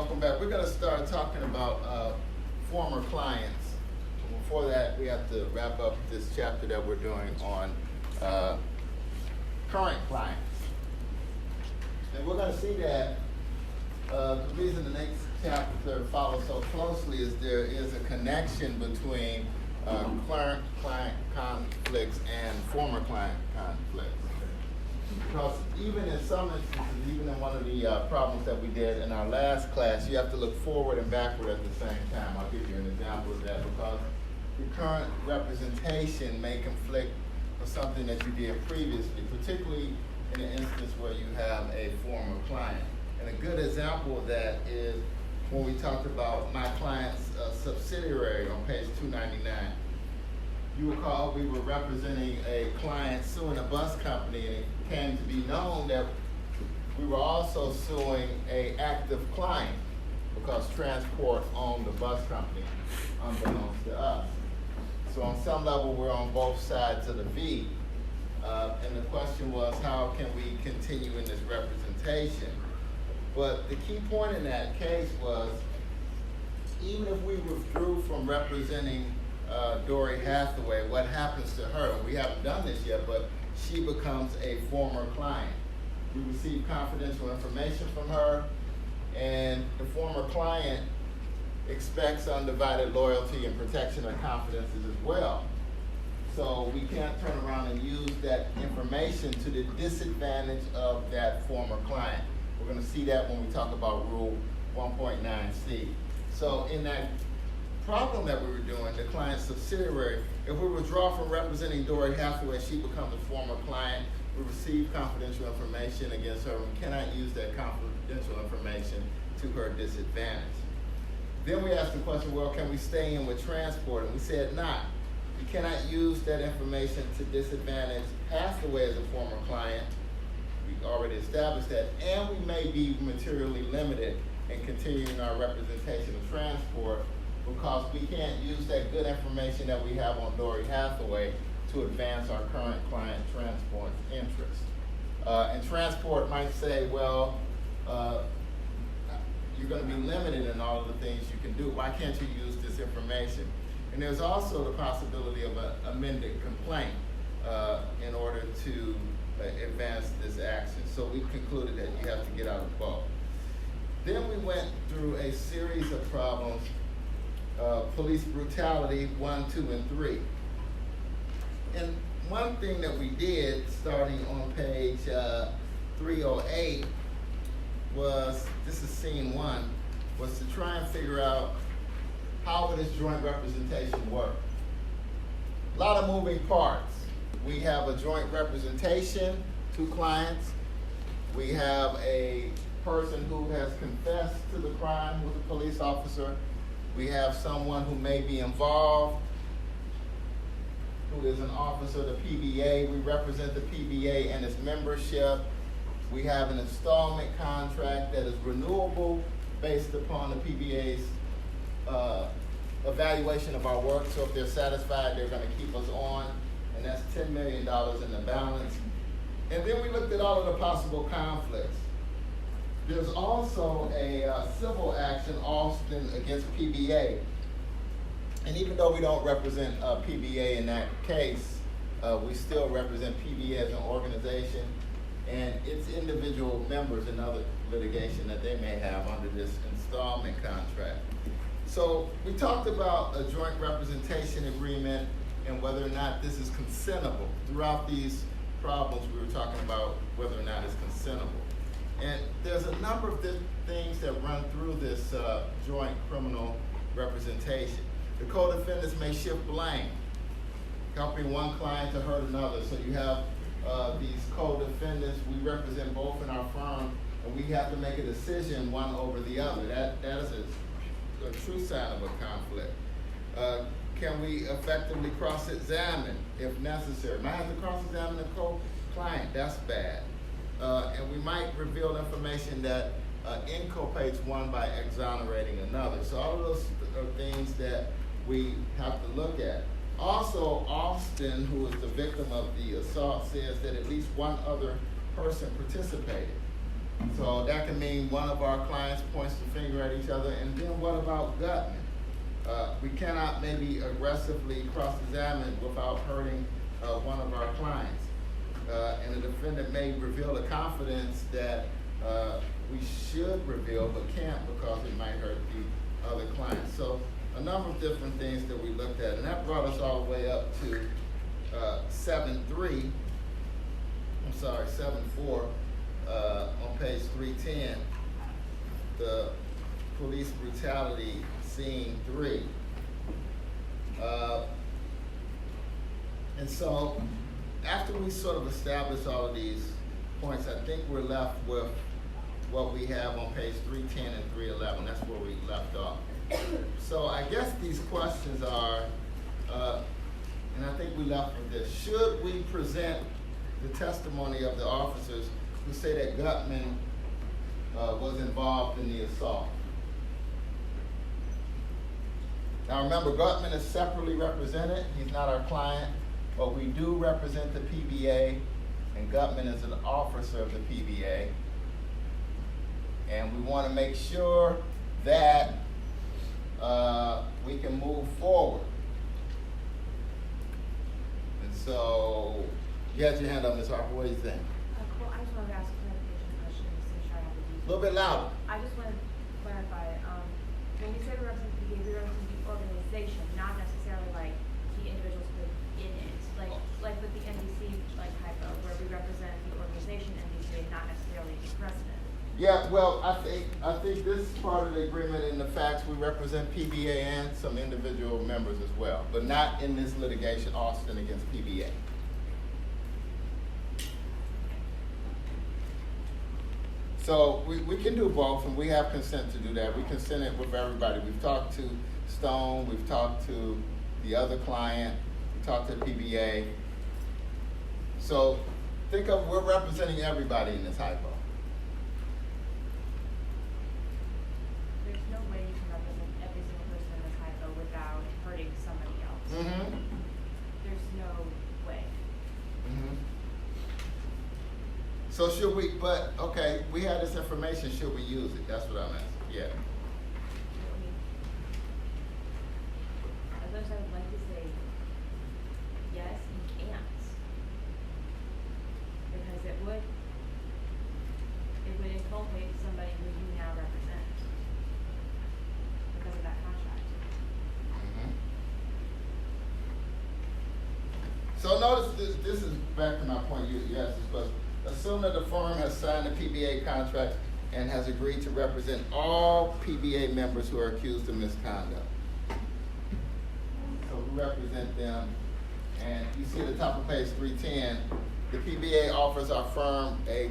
welcome back. We're going to start talking about former clients. Before that, we have to wrap up this chapter that we're doing on current clients. And we're going to see that the reason the next chapter follows so closely is there is a connection between current client conflicts and former client conflicts. Because even in some instances, even in one of the problems that we did in our last class, you have to look forward and backward at the same time. I'll give you an example of that because the current representation may conflict with something that you did previously, particularly in an instance where you have a former client. And a good example of that is when we talked about my client's subsidiary on page 299. You recall we were representing a client suing a bus company, and it came to be known that we were also suing an active client because Transport owned the bus company unbeknownst to us. So on some level, we're on both sides of the V. And the question was, how can we continue in this representation? But the key point in that case was, even if we withdrew from representing Dory Hathaway, what happens to her? We haven't done this yet, but she becomes a former client. We receive confidential information from her, and the former client expects undivided loyalty and protection of confidences as well. So we can't turn around and use that information to the disadvantage of that former client. We're going to see that when we talk about Rule 1.9c. So in that problem that we were doing, the client's subsidiary, if we withdraw from representing Dory Hathaway, she becomes a former client. We receive confidential information against her. We cannot use that confidential information to her disadvantage. Then we asked the question, well, can we stay in with Transport? And we said not. We cannot use that information to disadvantage Hathaway as a former client. We already established that. And we may be materially limited in continuing our representation of Transport because we can't use that good information that we have on Dory Hathaway to advance our current client Transport's interest. And Transport might say, well, you're going to be limited in all of the things you can do. Why can't you use this information? And there's also the possibility of an amended complaint in order to advance this action. So we concluded that you have to get out of both. Then we went through a series of problems, police brutality 1, 2, and 3. And one thing that we did, starting on page 308, was, this is scene 1, was to try and figure out how would this joint representation work. A lot of moving parts. We have a joint representation, 2 clients. We have a person who has confessed to the crime with a police officer. We have someone who may be involved, who is an officer of the PBA. We represent the PBA and its membership. We have an installment contract that is renewable based upon the PBA's evaluation of our work. So if they're satisfied, they're going to keep us on, and that's $10 million in the balance. And then we looked at all of the possible conflicts. There's also a civil action, Alston against PBA. And even though we don't represent PBA in that case, we still represent PBA as an organization and its individual members in other litigation that they may have under this installment contract. So we talked about a joint representation agreement and whether or not this is consentable. Throughout these problems, we were talking about whether or not it's consentable. And there's a number of things that run through this joint criminal representation. The co-defendants may shift blame, helping one client to hurt another. So you have these co-defendants, we represent both in our firm, and we have to make a decision one over the other. That is a true sign of a conflict. Can we effectively cross-examine if necessary? Might have to cross-examine the co-client, that's bad. And we might reveal information that inculpates one by exonerating another. So all of those are things that we have to look at. Also, Austin, who is the victim of the assault, says that at least one other person participated. So that can mean one of our clients points the finger at each other, and then what about Gutman? We cannot maybe aggressively cross-examine without hurting one of our clients. And the defendant may reveal a confidence that we should reveal but can't because it might hurt the other client. So a number of different things that we looked at, and that brought us all the way up to 7.4 on page 310, the police brutality scene 3. And so after we sort of establish all of these points, I think we're left with what we have on page 310 and 311. That's where we left off. So I guess these questions are, and I think we left with this: should we present the testimony of the officers who say that Gutman was involved in the assault? Now remember, Gutman is separately represented. He's not our client, but we do represent the PBA, and Gutman is an officer of the PBA. And we want to make sure that we can move forward. And so, you had your hand up, Ms. Harper. What do you think? Well, I just wanted to ask a clarification question to make sure I have the details. A little bit louder. I just want to clarify, when we say we represent the PBA, we represent the organization, not necessarily like the individuals who are in it. Like with the NBC hypo, where we represent the organization NBC, not necessarily the president. Yeah, well, I think this is part of the agreement in the facts. We represent PBA and some individual members as well, but not in this litigation, Austin against PBA. So we can do both, and we have consent to do that. We consented with everybody. We've talked to Stone, we've talked to the other client, we talked to the PBA. So think of, we're representing everybody in this hypo. There's no way you can represent every single person in this hypo without hurting somebody else. Mm-hmm. There's no way. Mm-hmm. So should we, but, okay, we have this information, should we use it? That's what I'm asking, yeah. As much as I would like to say yes, you can't. Because it would inculpate somebody who you now represent because of that contract. Mm-hmm. So notice this is back to my point, you asked this question. Assume that the firm has signed a PBA contract and has agreed to represent all PBA members who are accused of misconduct. So we represent them, and you see at the top of page 310, the PBA offers our firm a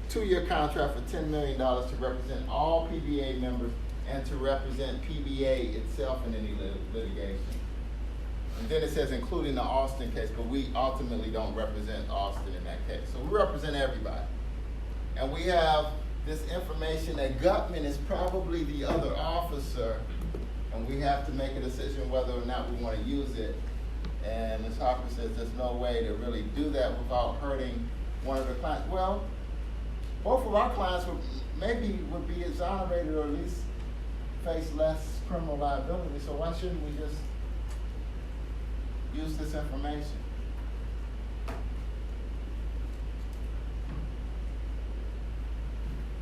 2-year contract for $10 million to represent all PBA members and to represent PBA itself in any litigation. And then it says including the Austin case, but we ultimately don't represent Austin in that case. So we represent everybody. And we have this information that Gutman is probably the other officer, and we have to make a decision whether or not we want to use it. And Ms. Harper says there's no way to really do that without hurting one of the clients. Well, both of our clients would be exonerated or at least face less criminal liability. So why shouldn't we just use this information?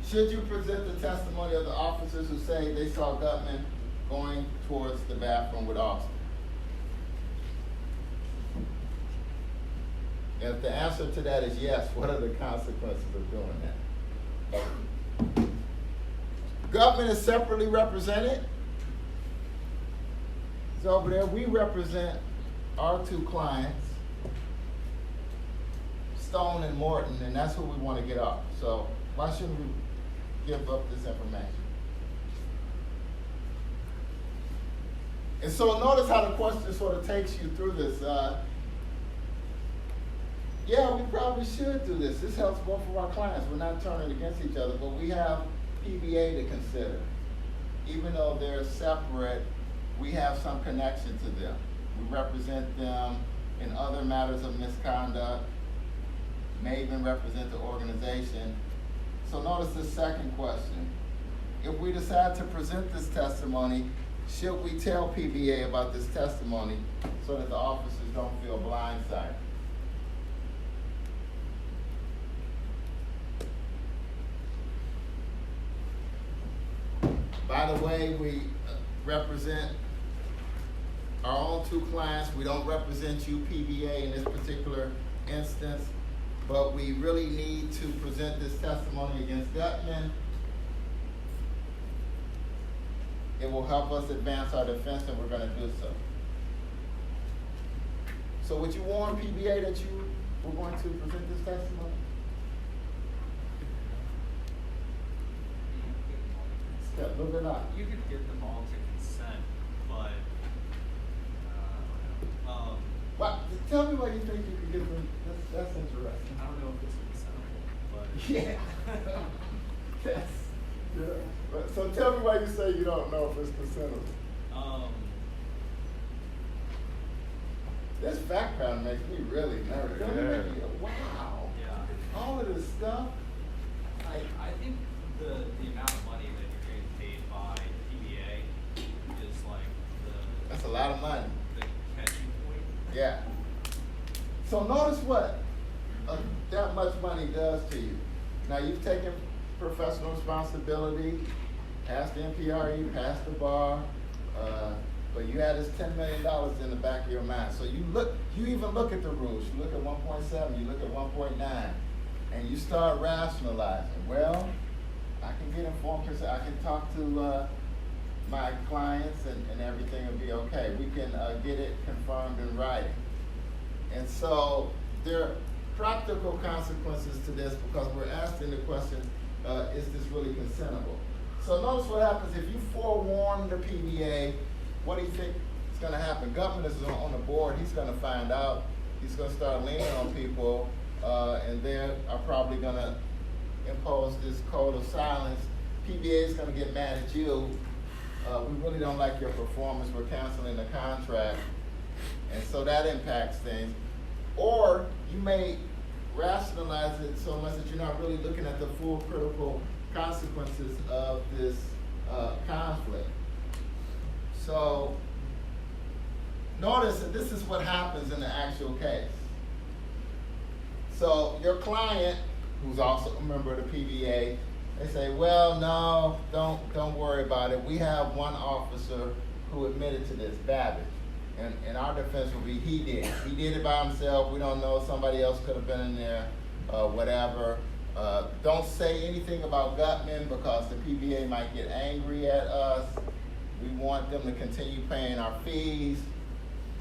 Should you present the testimony of the officers who say they saw Gutman going towards the bathroom with Austin? If the answer to that is yes, what are the consequences of doing that? Gutman is separately represented. So over there, we represent our 2 clients, Stone and Morton, and that's who we want to get off. So why shouldn't we give up this information? And so notice how the question sort of takes you through this. Yeah, we probably should do this. This helps both of our clients. We're not turning against each other, but we have PBA to consider. Even though they're separate, we have some connection to them. We represent them in other matters of misconduct, may even represent the organization. So notice the second question. If we decide to present this testimony, should we tell PBA about this testimony so that the officers don't feel blindsided? By the way, we represent our own two clients. We don't represent you, PBA, in this particular instance, but we really need to present this testimony against Gutman. It will help us advance our defense, and we're going to do so. So would you warn PBA that you were going to present this testimony? Yeah, a little bit out. You could get them all to consent, but Well, tell me why you think you could get them. That's interesting. I don't know if it's consentable, but Yeah. Yes. Yeah. But, so tell me why you say you don't know if it's consentable. This fact pattern makes me really nervous. Don't it make me, wow. Yeah. All of this stuff. I think the amount of money that you're getting paid by PBA is like That's a lot of money. the catching point. Yeah. So notice what that much money does to you. Now you've taken professional responsibility, passed the NPRE, passed the bar, but you had this $10 million in the back of your mind. So you even look at the rules. You look at 1.7, you look at 1.9, and you start rationalizing. Well, I can get informed consent. I can talk to my clients and everything will be okay. We can get it confirmed in writing. And so there are practical consequences to this because we're asking the question, is this really consentable? So notice what happens if you forewarn the PBA. What do you think is going to happen? Gutman is on the board. He's going to find out. He's going to start leaning on people, and they are probably going to impose this code of silence. PBA is going to get mad at you. We really don't like your performance. We're canceling the contract. And so that impacts things. Or you may rationalize it so much that you're not really looking at the full critical consequences of this conflict. So notice that this is what happens in the actual case. So your client, who's also a member of the PBA, they say, well, no, don't worry about it. We have one officer who admitted to this, Babbage. And our defense will be, he did. He did it by himself. We don't know. Somebody else could have been in there, whatever. Don't say anything about Gutman because the PBA might get angry at us. We want them to continue paying our fees.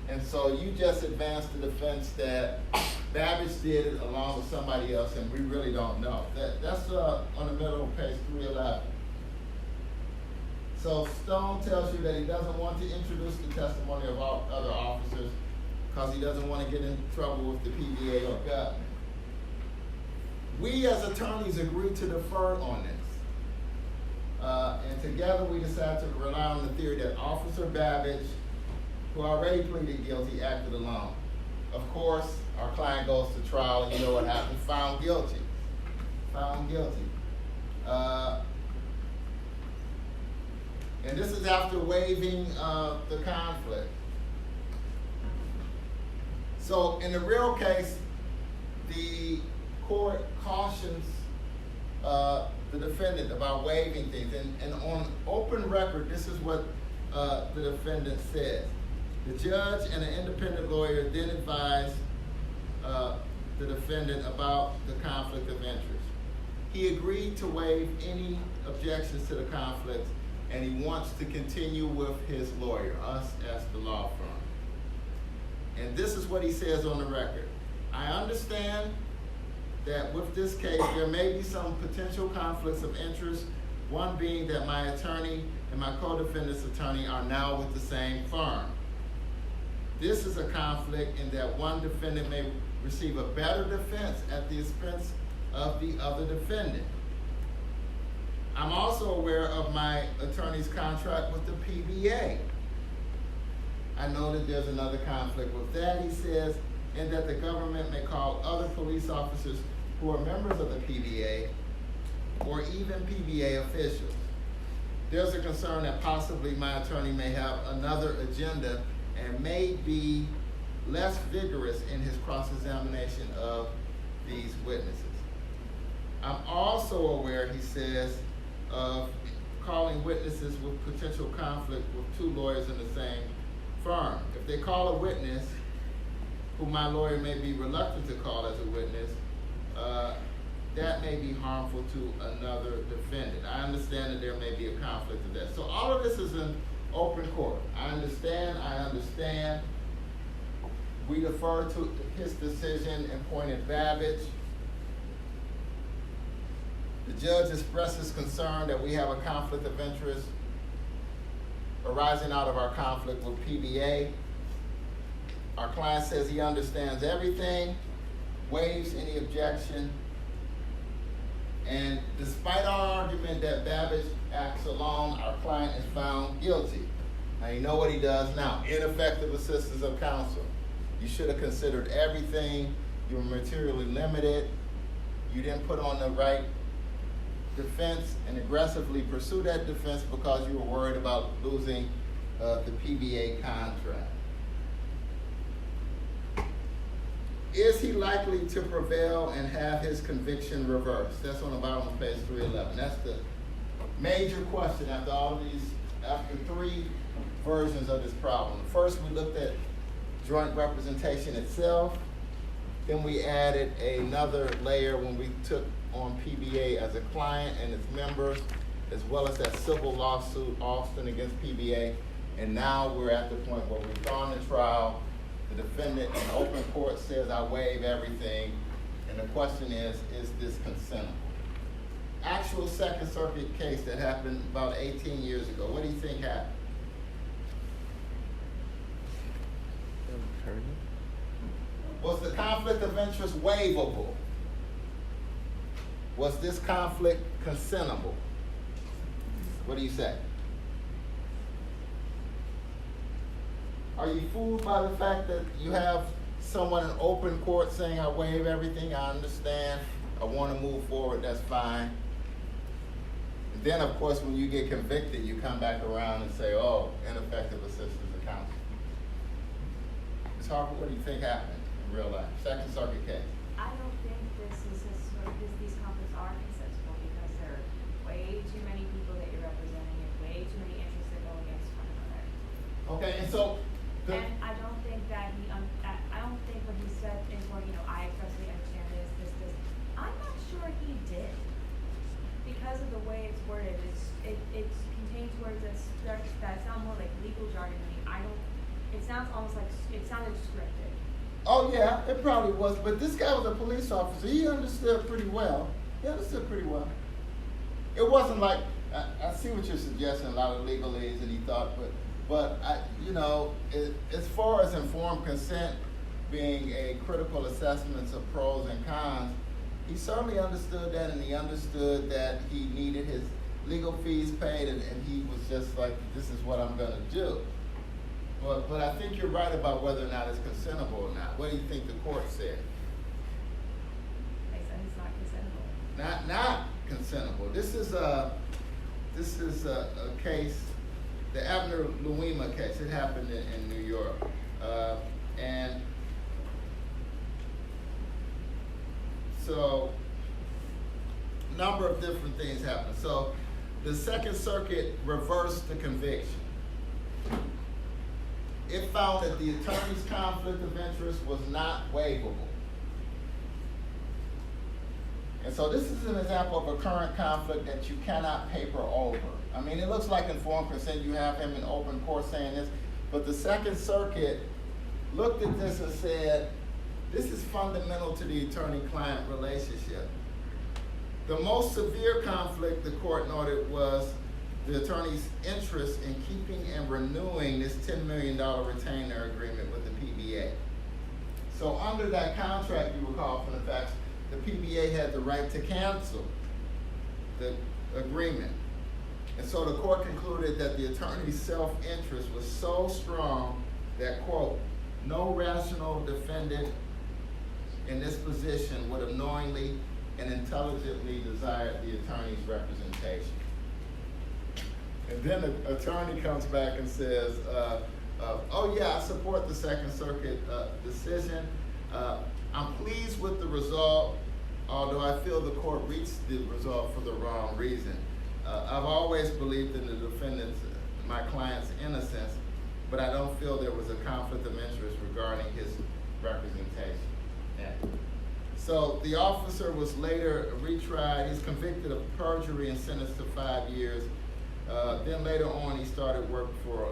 And so you just advance the defense that Babbage did it along with somebody else, and we really don't know. That's on the middle of page 311. So Stone tells you that he doesn't want to introduce the testimony of all other officers because he doesn't want to get in trouble with the PBA or Gutman. We as attorneys agreed to defer on this. And together we decided to rely on the theory that Officer Babbage, who already pleaded guilty, acted alone. Of course, our client goes to trial, and you know what happened, found guilty. Found guilty. And this is after waiving the conflict. So in the real case, the court cautions the defendant about waiving things. And on open record, this is what the defendant says. The judge and an independent lawyer then advised the defendant about the conflict of interest. He agreed to waive any objections to the conflict, and he wants to continue with his lawyer, us as the law firm. And this is what he says on the record. I understand that with this case, there may be some potential conflicts of interest, one being that my attorney and my co-defendant's attorney are now with the same firm. This is a conflict in that one defendant may receive a better defense at the expense of the other defendant. I'm also aware of my attorney's contract with the PBA. I know that there's another conflict with that, he says, and that the government may call other police officers who are members of the PBA or even PBA officials. There's a concern that possibly my attorney may have another agenda and may be less vigorous in his cross-examination of these witnesses. I'm also aware, he says, of calling witnesses with potential conflict with two lawyers in the same firm. If they call a witness who my lawyer may be reluctant to call as a witness, that may be harmful to another defendant. I understand that there may be a conflict of that. So all of this is in open court. I understand. We defer to his decision and pointed Babbage. The judge expresses concern that we have a conflict of interest arising out of our conflict with PBA. Our client says he understands everything, waives any objection, and despite our argument that Babbage acts alone, our client is found guilty. Now you know what he does now, ineffective assistance of counsel. You should have considered everything. You were materially limited. You didn't put on the right defense and aggressively pursue that defense because you were worried about losing the PBA contract. Is he likely to prevail and have his conviction reversed? That's on the bottom of page 311. That's the major question after three versions of this problem. First, we looked at joint representation itself. Then we added another layer when we took on PBA as a client and its members, as well as that civil lawsuit, Austin against PBA. And now we're at the point where we've gone to trial. The defendant in open court says, I waive everything. And the question is this consentable? Actual Second Circuit case that happened about 18 years ago. What do you think happened? Was the conflict of interest waivable? Was this conflict consentable? What do you say? Are you fooled by the fact that you have someone in open court saying, I waive everything, I understand, I want to move forward, that's fine. And then, of course, when you get convicted, you come back around and say, oh, ineffective assistance of counsel. Ms. Harper, what do you think happened in real life? Second Circuit case. I don't think these conflicts are consensual because there are way too many people that you're representing and way too many interests that go against one another. Okay, and so And I don't think that I don't think when he said in court, I expressly understand this. I'm not sure he did. Because of the way it's worded, it contains words that sound more like legal jargon to me. It sounds almost like, it sounded scripted. oh yeah, it probably was, but this guy was a police officer. He understood pretty well. It wasn't like, I see what you're suggesting, a lot of legalese, and he thought, but as far as informed consent being a critical assessment of pros and cons, he certainly understood that, and he understood that he needed his legal fees paid, and he was just like, this is what I'm gonna do. But I think you're right about whether or not it's consentable or not. What do you think the court said? They said it's not consentable. Not consentable. This is a case, the Abner Louima case. It happened in New York, and so a number of different things happened. So the Second Circuit reversed the conviction. It found that the attorney's conflict of interest was not waivable. And so this is an example of a current conflict that you cannot paper over. I mean, it looks like informed consent, you have him in open court saying this, but the Second Circuit looked at this and said, this is fundamental to the attorney-client relationship. The most severe conflict, the court noted, was the attorney's interest in keeping and renewing this $10 million retainer agreement with the PBA. So under that contract, you recall from the facts, the PBA had the right to cancel the agreement. And so the court concluded that the attorney's self-interest was so strong that, quote, no rational defendant in this position would have knowingly and intelligently desired the attorney's representation. And then the attorney comes back and says, oh yeah, I support the Second Circuit decision. I'm pleased with the result, although I feel the court reached the result for the wrong reason. I've always believed in the defendant's, my client's innocence, but I don't feel there was a conflict of interest regarding his representation. Yeah. So the officer was later retried. He's convicted of perjury and sentenced to 5 years. Then later on, he started work for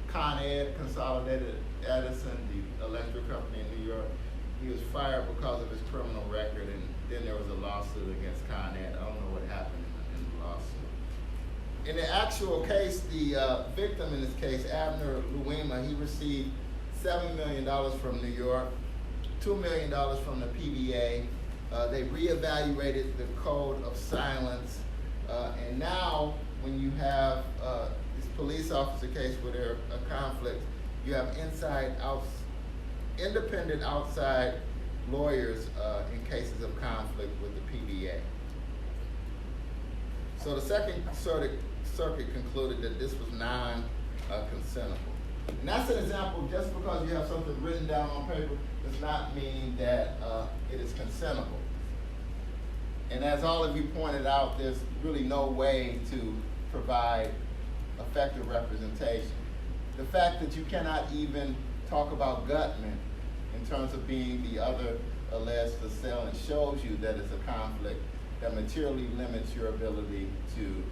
Con Ed, Consolidated Edison, the electric company in New York. He was fired because of his criminal record, and then there was a lawsuit against Con Ed. I don't know what happened in the lawsuit. In the actual case, the victim in this case, Abner Louima, he received $7 million from New York, $2 million from the PBA. They reevaluated the code of silence, and now when you have this police officer case where there's a conflict, you have independent outside lawyers in cases of conflict with the PBA. So the Second Circuit concluded that this was non-consentable. And that's an example. Just because you have something written down on paper does not mean that it is consentable. And as all of you pointed out, there's really no way to provide effective representation. The fact that you cannot even talk about Gutman in terms of being the other alleged assailant shows you that it's a conflict that materially limits your ability to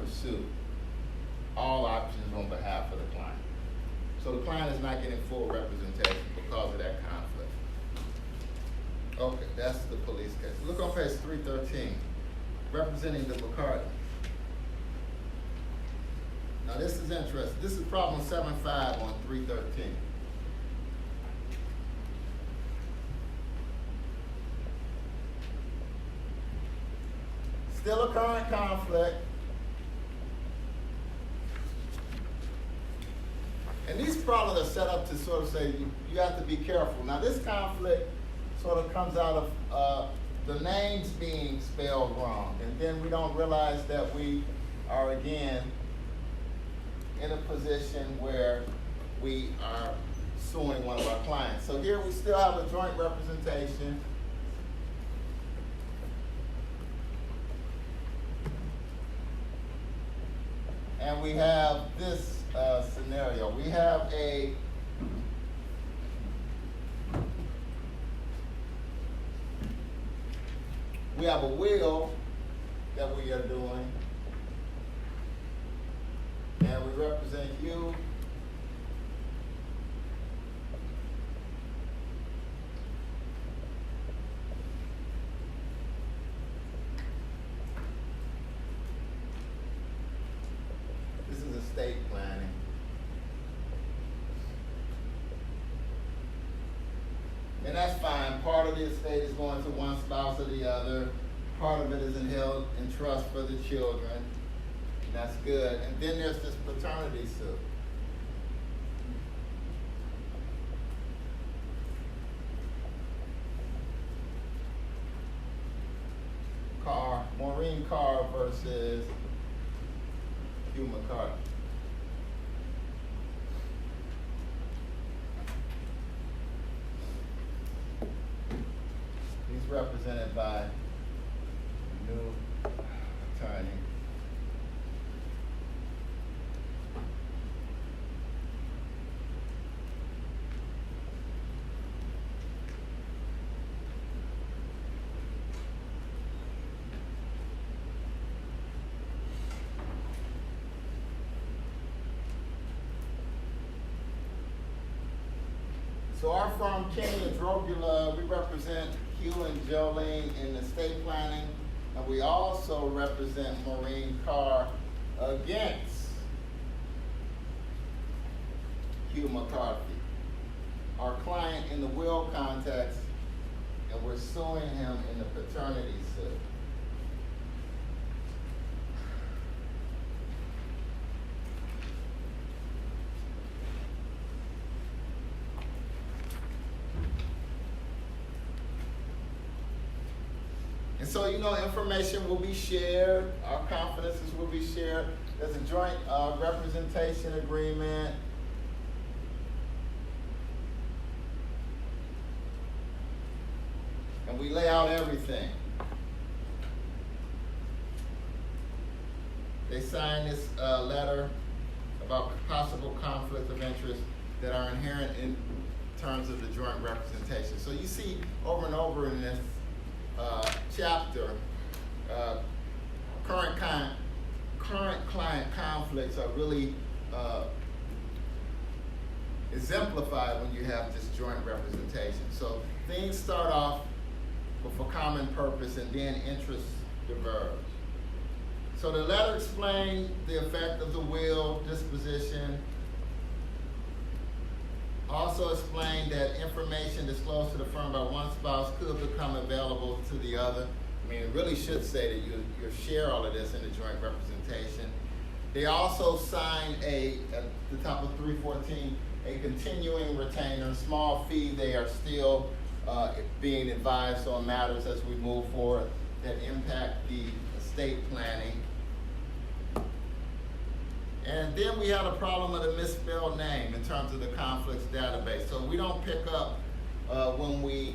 pursue all options on behalf of the client. So the client is not getting full representation because of that conflict. Okay, that's the police case. Look on page 313, representing the McCarty. Now this is interesting. This is problem 7.5 on 313. Still a current conflict. And these problems are set up to sort of say you have to be careful. Now this conflict sort of comes out of the names being spelled wrong. And then we don't realize that we are again in a position where we are suing one of our clients. So here we still have a joint representation. And we have this scenario. We have a will that we are doing, and we represent you. This is estate planning. And that's fine. Part of the estate is going to one spouse or the other. Part of it is held in trust for the children. And that's good. And then there's this paternity suit. Maureen Carr versus Hugh McCarty. He's represented by the new attorney. So our firm, Kenny and Drogula, we represent Hugh and Jolene in estate planning, and we also represent Maureen Carr against Hugh McCarthy, our client in the will context, and we're suing him in the paternity suit. And so, information will be shared, our confidences will be shared. There's a joint representation agreement. And we lay out everything. They sign this letter about possible conflict of interest that are inherent in terms of the joint representation. So you see over and over in this chapter, current client conflicts are really exemplified when you have this joint representation. So things start off with a common purpose and then interests diverge. So the letter explained the effect of the will, disposition. Also explained that information disclosed to the firm by one spouse could become available to the other. I mean, it really should say that you share all of this in the joint representation. They also signed at the top of 314, a continuing retainer, small fee. They are still being advised on matters as we move forward that impact the estate planning. And then we had a problem with a misspelled name in terms of the conflicts database. So we don't pick up when we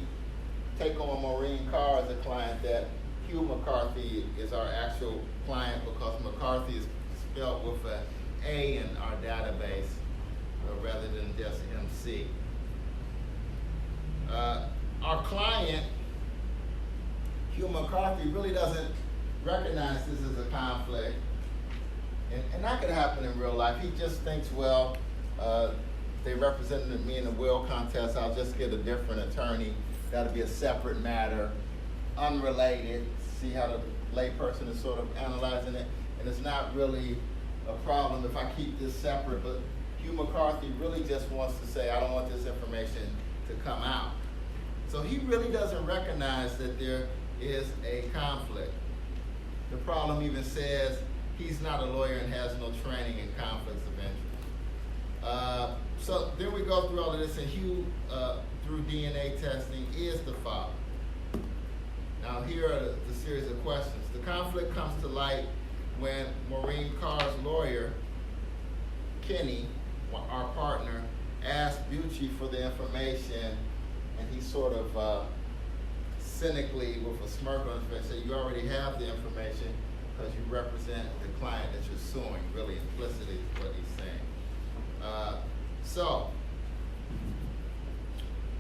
take on Maureen Carr as a client that Hugh McCarthy is our actual client, because McCarthy is spelled with an A in our database rather than just MC. Our client, Hugh McCarthy, really doesn't recognize this as a conflict. And that could happen in real life. He just thinks, well, they represented me in the will contest, I'll just get a different attorney. That'll be a separate matter, unrelated. See how the layperson is sort of analyzing it? And it's not really a problem if I keep this separate, but Hugh McCarthy really just wants to say, I don't want this information to come out. So he really doesn't recognize that there is a conflict. The problem even says he's not a lawyer and has no training in conflicts of interest. So then we go through all of this, and Hugh, through DNA testing, is the father. Now here are the series of questions. The conflict comes to light when Maureen Carr's lawyer, Kenny, our partner, asked Bucci for the information, and he sort of cynically, with a smirk on his face, said, you already have the information because you represent the client that you're suing. Really implicitly is what he's saying. So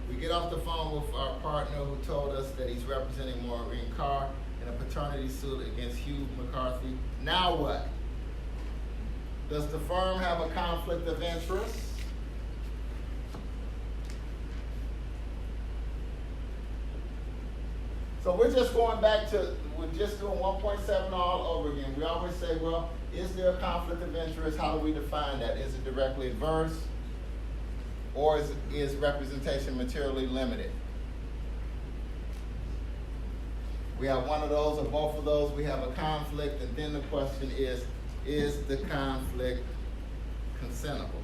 we get off the phone with our partner who told us that he's representing Maureen Carr in a paternity suit against Hugh McCarthy. Now what? Does the firm have a conflict of interest? So we're just going back to, we're just doing 1.7 all over again. We always say, well, is there a conflict of interest? How do we define that? Is it directly adverse? Or is representation materially limited? We have one of those or both of those. We have a conflict, and then the question is the conflict consentable?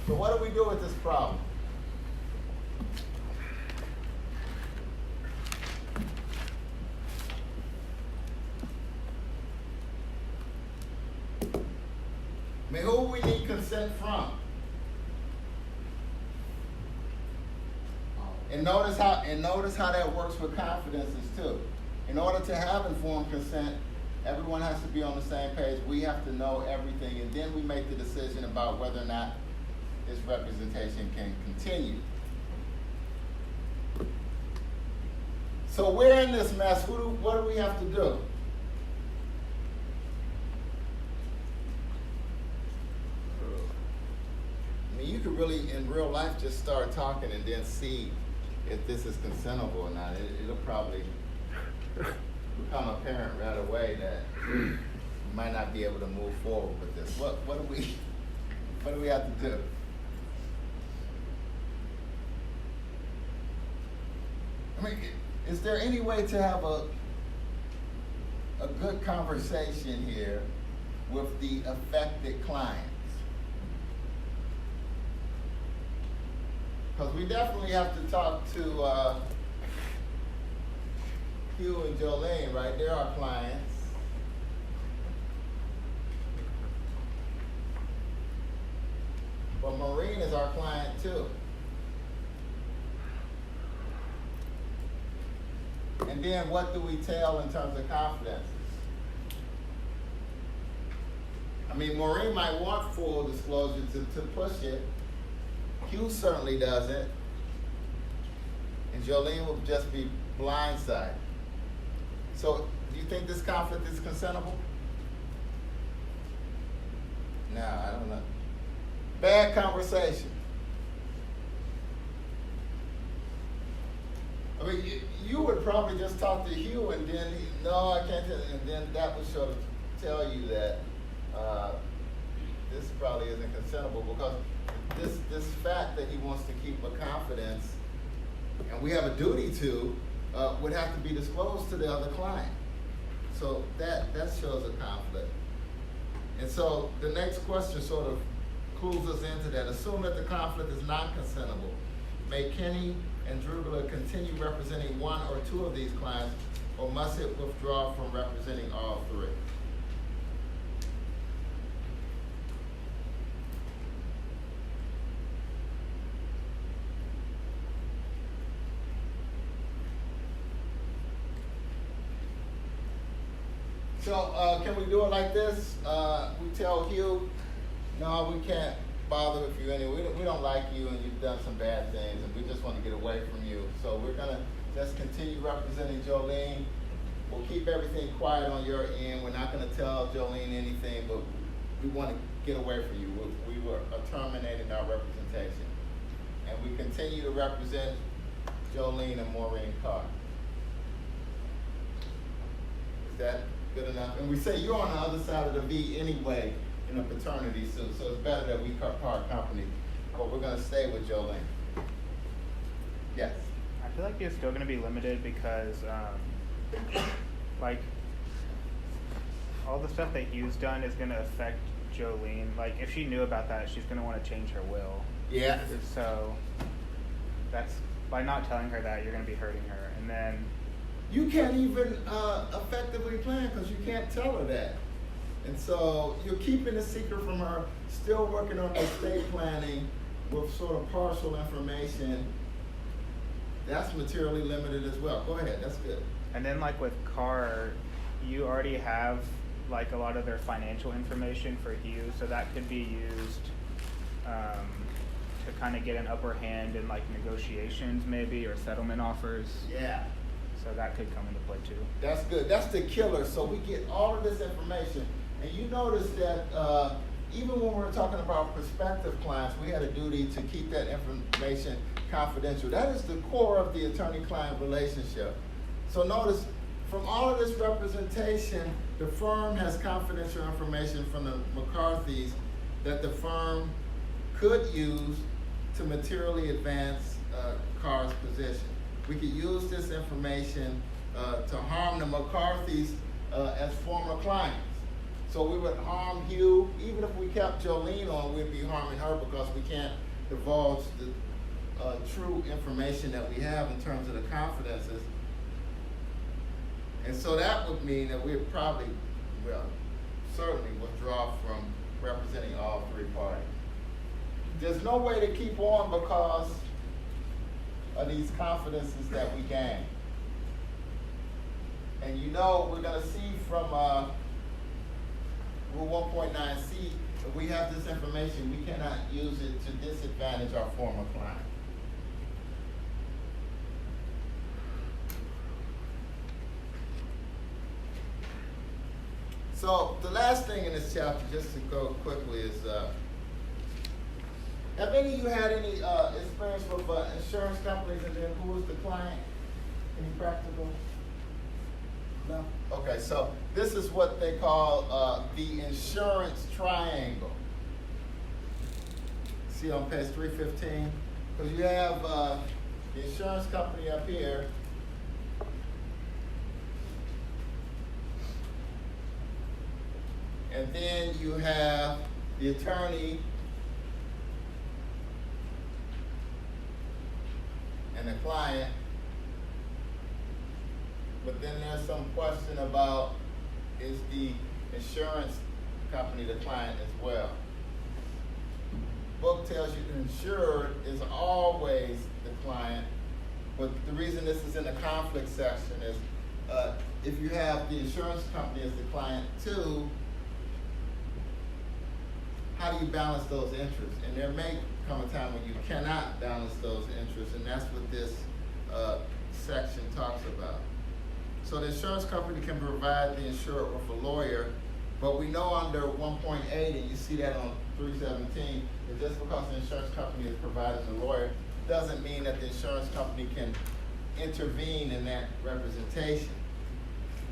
So what do we do with this problem? I mean, who do we need consent from? And notice how that works with confidences too. In order to have informed consent, everyone has to be on the same page. We have to know everything, and then we make the decision about whether or not this representation can continue. So we're in this mess. What do we have to do? I mean, you could really, in real life, just start talking and then see if this is consentable or not. It'll probably become apparent right away that you might not be able to move forward with this. What do we have to do? I mean, is there any way to have a good conversation here with the affected clients? Because we definitely have to talk to Hugh and Jolene, right? They're our clients. But Maureen is our client too. And then what do we tell in terms of confidences? I mean, Maureen might want full disclosure to push it. Hugh certainly doesn't. And Jolene will just be blindsided. So, do you think this conflict is consentable? No, I don't know. Bad conversation. I mean, you would probably just talk to Hugh and then, no, I can't tell, and then that would sort of tell you that this probably isn't consentable, because this fact that he wants to keep a confidence, and we have a duty to, would have to be disclosed to the other client. So that shows a conflict. And so the next question sort of clues us into that. Assume that the conflict is non-consentable. May Kenny and Drugler continue representing one or two of these clients, or must it withdraw from representing all three? So can we do it like this? We tell Hugh, no, we can't bother with you anyway. We don't like you, and you've done some bad things, and we just want to get away from you. So we're going to just continue representing Jolene. We'll keep everything quiet on your end. We're not going to tell Jolene anything, but we want to get away from you. We were terminating our representation. And we continue to represent Jolene and Maureen Carr. Is that good enough? And we say you're on the other side of the V anyway in a paternity suit, so it's better that we part company. But we're going to stay with Jolene. Yes? I feel like you're still going to be limited because, like, all the stuff that Hugh's done is going to affect Jolene. Like, if she knew about that, she's going to want to change her will. Yeah. So, that's, by not telling her that, you're going to be hurting her. And then... You can't even effectively plan because you can't tell her that. And so you're keeping a secret from her, still working on estate planning with sort of partial information. That's materially limited as well. Go ahead, that's good. And then like with Carr, you already have like a lot of their financial information for Hugh, so that could be used to kind of get an upper hand in like negotiations maybe, or settlement offers. Yeah. So that could come into play too. That's good. That's the killer. So we get all of this information. And you notice that even when we're talking about prospective clients, we had a duty to keep that information confidential. That is the core of the attorney-client relationship. So notice, from all of this representation, the firm has confidential information from the McCarthys that the firm could use to materially advance Carr's position. We could use this information to harm the McCarthys as former clients. So we would harm Hugh. Even if we kept Jolene on, we'd be harming her because we can't divulge the true information that we have in terms of the confidences. And so that would mean that we'd probably, well, certainly withdraw from representing all three parties. There's no way to keep on because of these confidences that we gain. And you know, we're going to see from Rule 1.9C, if we have this information, we cannot use it to disadvantage our former client. So the last thing in this chapter, just to go quickly, is have any of you had any experience with insurance companies, and then who was the client? Any practical? No? Okay, so this is what they call the insurance triangle. See on page 315? Because you have the insurance company up here. And then you have the attorney and the client. But then there's some question about, is the insurance company the client as well? Book tells you the insured is always the client, but the reason this is in the conflict section is if you have the insurance company as the client too, how do you balance those interests? And there may come a time when you cannot balance those interests, and that's what this section talks about. So the insurance company can provide the insured with a lawyer, but we know under 1.8, and you see that on 317, that just because the insurance company is providing the lawyer doesn't mean that the insurance company can intervene in that representation.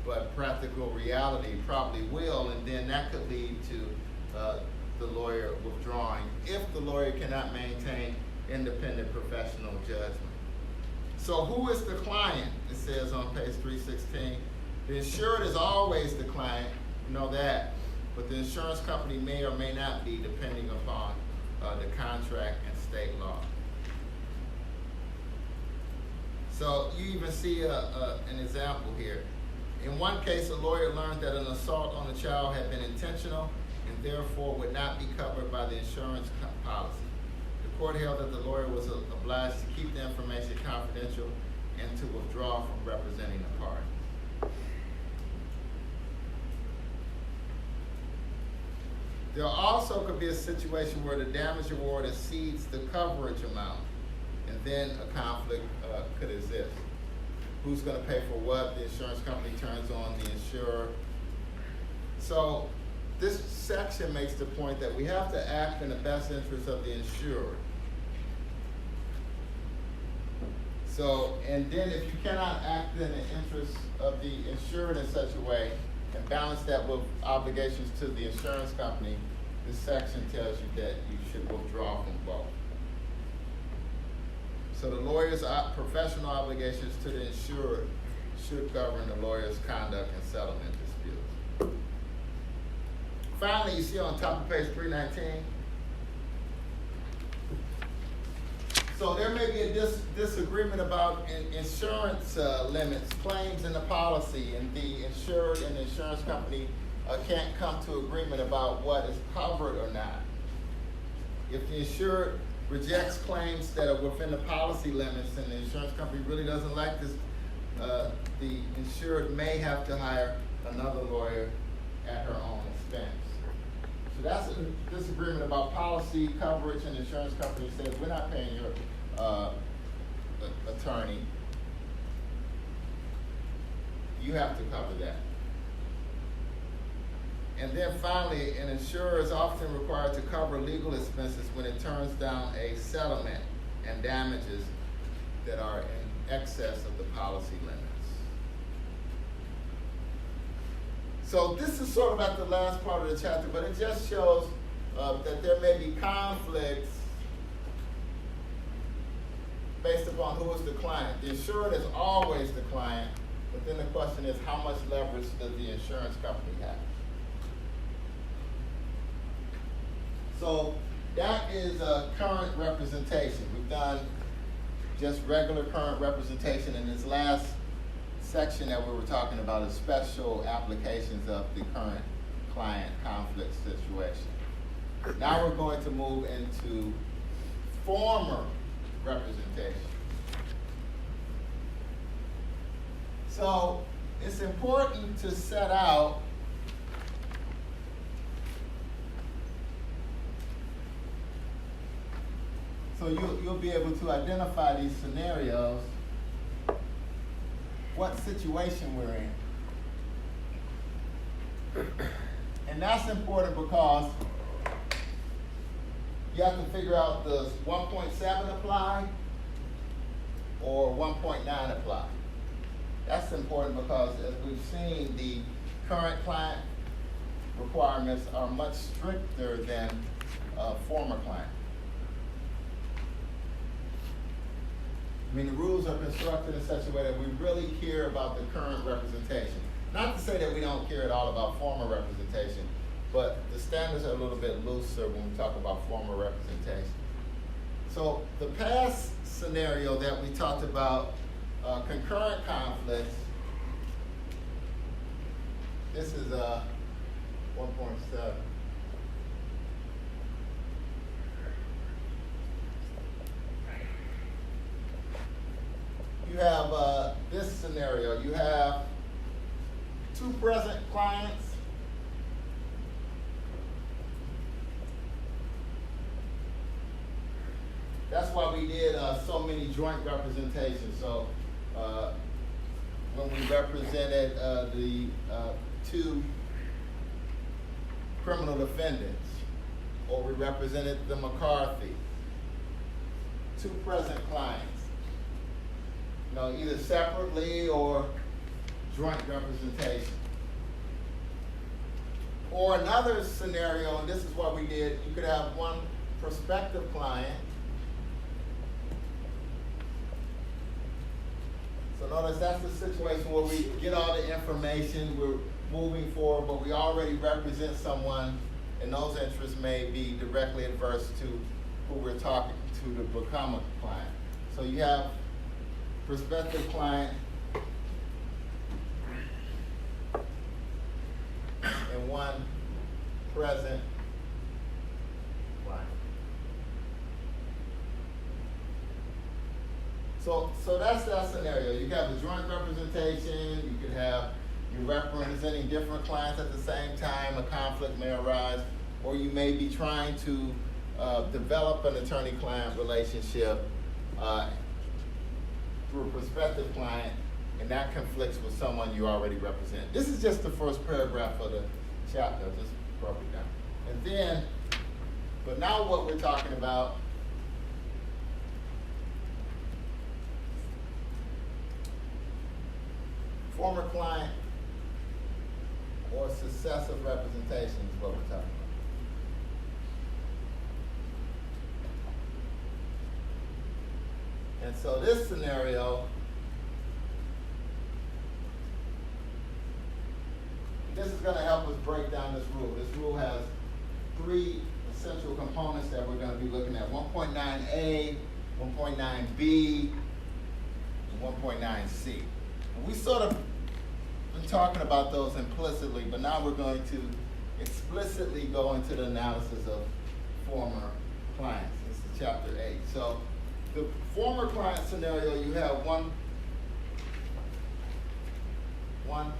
But practical reality probably will, and then that could lead to the lawyer withdrawing if the lawyer cannot maintain independent professional judgment. So who is the client? It says on page 316. The insured is always the client, you know that, but the insurance company may or may not be, depending upon the contract and state law. So you even see an example here. In one case, a lawyer learned that an assault on a child had been intentional and therefore would not be covered by the insurance policy. The court held that the lawyer was obliged to keep the information confidential and to withdraw from representing the party. There also could be a situation where the damage award exceeds the coverage amount, and then a conflict could exist. Who's going to pay for what? The insurance company turns on the insurer. So this section makes the point that we have to act in the best interest of the insured. So, and then if you cannot act in the interest of the insured in such a way and balance that with obligations to the insurance company, this section tells you that you should withdraw from both. So the lawyer's professional obligations to the insured should govern the lawyer's conduct and settlement disputes. Finally, you see on top of page 319, so there may be a disagreement about insurance limits, claims in the policy, and the insured and the insurance company can't come to agreement about what is covered or not. If the insured rejects claims that are within the policy limits and the insurance company really doesn't like this, the insured may have to hire another lawyer at her own expense. So that's a disagreement about policy coverage, and the insurance company says, we're not paying your attorney. You have to cover that. And then finally, an insurer is often required to cover legal expenses when it turns down a settlement and damages that are in excess of the policy limits. So this is sort of at the last part of the chapter, but it just shows that there may be conflicts based upon who is the client. The insured is always the client, but then the question is, how much leverage does the insurance company have? So that is a current representation. We've done just regular current representation. In this last section that we were talking about is special applications of the current client conflict situation. Now we're going to move into former representation. So it's important to set out so you'll be able to identify these scenarios, what situation we're in. And that's important because you have to figure out, does 1.7 apply or 1.9 apply? That's important because, as we've seen, the current client requirements are much stricter than former client. I mean, the rules are constructed in such a way that we really care about the current representation. Not to say that we don't care at all about former representation, but the standards are a little bit looser when we talk about former representation. So the past scenario that we talked about, concurrent conflicts, this is 1.7. You have this scenario. You have two present clients. That's why we did so many joint representations. So when we represented the two criminal defendants, or we represented the McCarthy, two present clients. You know, either separately or joint representation. Or another scenario, and this is what we did, you could have one prospective client. So notice that's the situation where we get all the information, we're moving forward, but we already represent someone, and those interests may be directly adverse to who we're talking to become a client. So you have prospective client and one present client. So that's that scenario. You have a joint representation, you could have, you're representing different clients at the same time, a conflict may arise, or you may be trying to develop an attorney-client relationship through a prospective client, and that conflicts with someone you already represent. This is just the first paragraph of the chapter, I just broke it down. And then, but now what we're talking about former client or successive representation is what we're talking about. And so this scenario, this is going to help us break down this rule. This rule has three essential components that we're going to be looking at. 1.9a, 1.9b, and 1.9c. And we sort of been talking about those implicitly, but now we're going to explicitly go into the analysis of former clients. This is chapter 8. So the former client scenario, you have one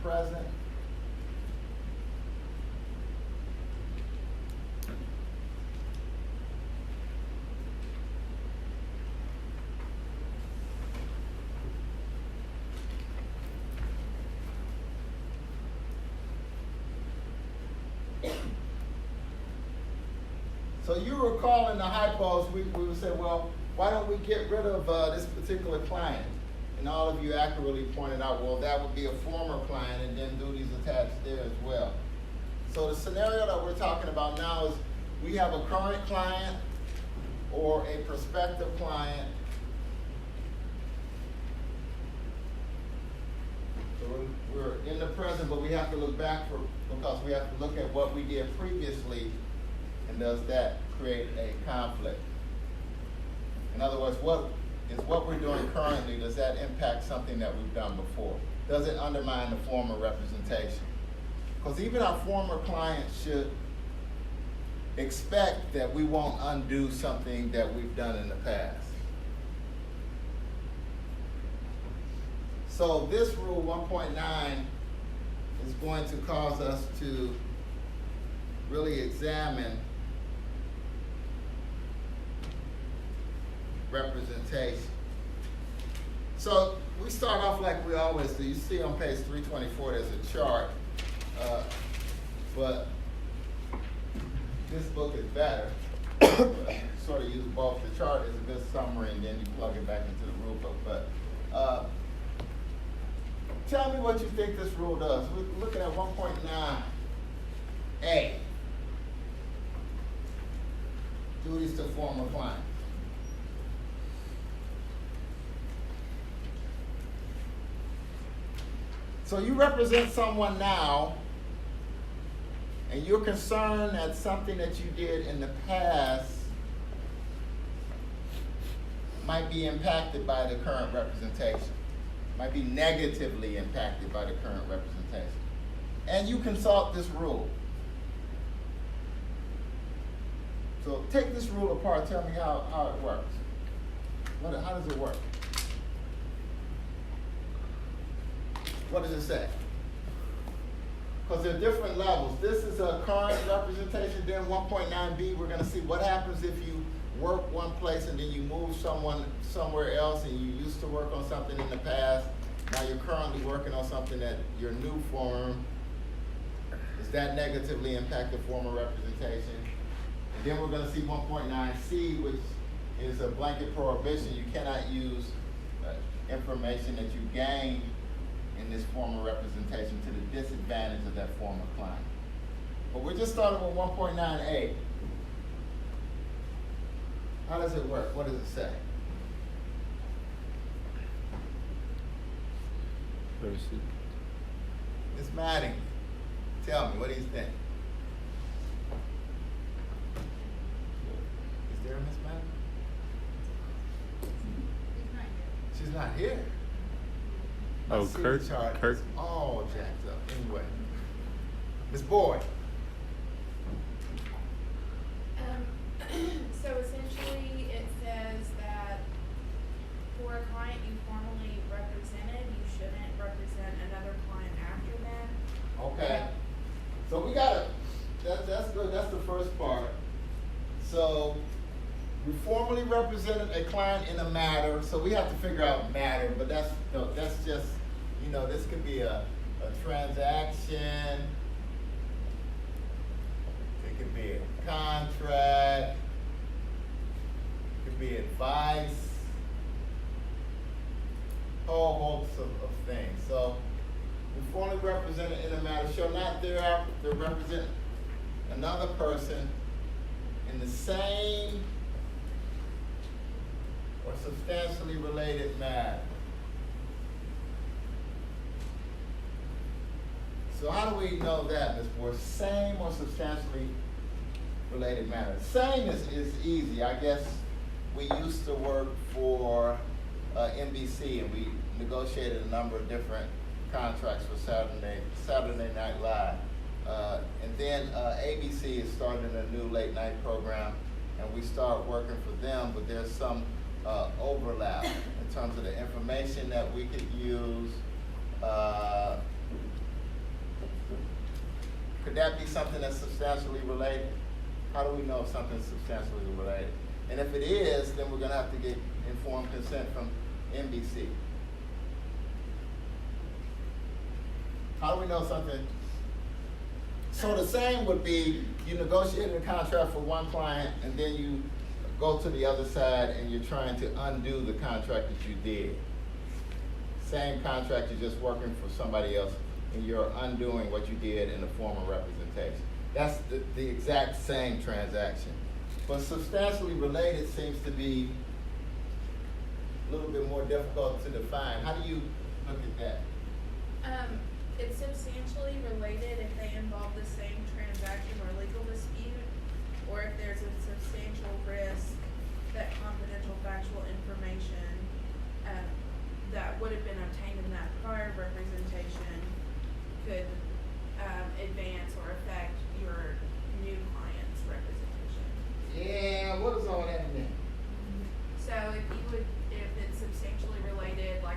present So you recall in the hypos, we would say, well, why don't we get rid of this particular client? And all of you accurately pointed out, well, that would be a former client and then duties attached there as well. So the scenario that we're talking about now is we have a current client or a prospective client. So we're in the present, but we have to look back because we have to look at what we did previously, and does that create a conflict? In other words, what we're doing currently, does that impact something that we've done before? Does it undermine the former representation? Because even our former clients should expect that we won't undo something that we've done in the past. So this rule 1.9 is going to cause us to really examine representation. So we start off like we always do. You see on page 324 there's a chart, but this book is better. Sort of use both. The chart is a good summary and then you plug it back into the rule book. But tell me what you think this rule does. We're looking at 1.9a. Duties to former clients. So you represent someone now, and you're concerned that something that you did in the past might be impacted by the current representation, might be negatively impacted by the current representation. And you consult this rule. So take this rule apart, tell me how it works. How does it work? What does it say? Because there are different levels. This is a current representation, then 1.9b, we're gonna see what happens if you work one place and then you move someone somewhere else and you used to work on something in the past. Now you're currently working on something at your new firm. Does that negatively impact the former representation? And then we're gonna see 1.9c, which is a blanket prohibition. You cannot use information that you gained in this former representation to the disadvantage of that former client. But we're just starting with 1.9a. How does it work? What does it say? Ms. Manning, tell me, what do you think? Is there a Ms. Manning? She's not here. Oh, I see the Kurt. chart. Kurt. It's all jacked up. Anyway, Ms. Boyd. So essentially, it says that for a client you formally represented, you shouldn't represent another client after them. Okay. So we gotta, that's good, that's the first part. So we formally represented a client in a matter, so we have to figure out matter, but that's just, this could be a transaction, it could be a contract, it could be advice, whole host of things. So we formally represented in a matter shall not thereafter represent another person in the same or substantially related matter. So how do we know that, Ms. Moore? Same or substantially related matter. Same is easy. I guess we used to work for NBC and we negotiated a number of different contracts for Saturday Night Live. And then ABC is starting a new late night program and we start working for them, but there's some overlap in terms of the information that we could use. Could that be something that's substantially related? How do we know if something's substantially related? And if it is, then we're gonna have to get informed consent from NBC. How do we know something? So the same would be, you negotiated a contract for one client and then you go to the other side and you're trying to undo the contract that you did. Same contract, you're just working for somebody else and you're undoing what you did in the former representation. That's the exact same transaction. But substantially related seems to be a little bit more difficult to define. How do you look at that? It's substantially related if they involve the same transaction or legal dispute, or if there's a substantial risk that confidential factual information that would have been obtained in that prior representation could advance or affect your new client's representation. Yeah, what does all that mean? So if it's substantially related, like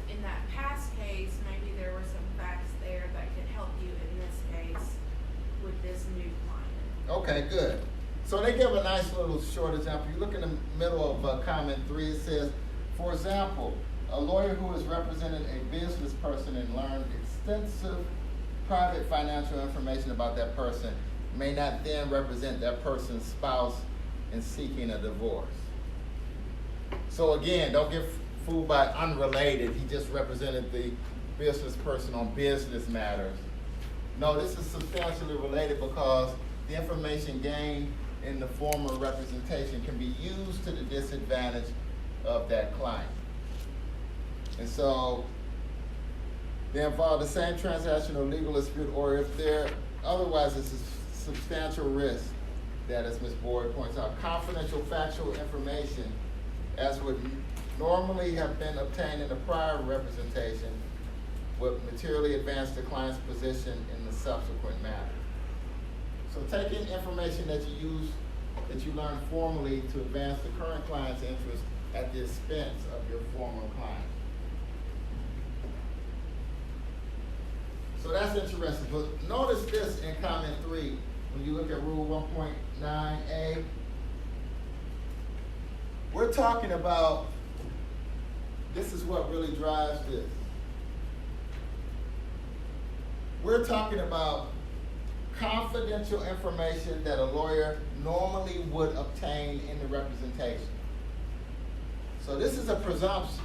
in that past case, maybe there were some facts there that could help you in this case with this new client. Okay, good. So they give a nice little short example. You look in the middle of comment 3, it says, for example, a lawyer who has represented a business person and learned extensive private financial information about that person may not then represent that person's spouse in seeking a divorce. So again, don't get fooled by unrelated. He just represented the business person on business matters. No, this is substantially related because the information gained in the former representation can be used to the disadvantage of that client. And so they involve the same transaction or legal dispute, or if they're otherwise, it's a substantial risk that, as Ms. Boyd points out, confidential factual information as would normally have been obtained in a prior representation, would materially advance the client's position in the subsequent matter. So taking information that you learned formally to advance the current client's interest at the expense of your former client. So that's interesting. But notice this in comment 3, when you look at Rule 1.9a. We're talking about, this is what really drives this. We're talking about confidential information that a lawyer normally would obtain in the representation. So this is a presumption,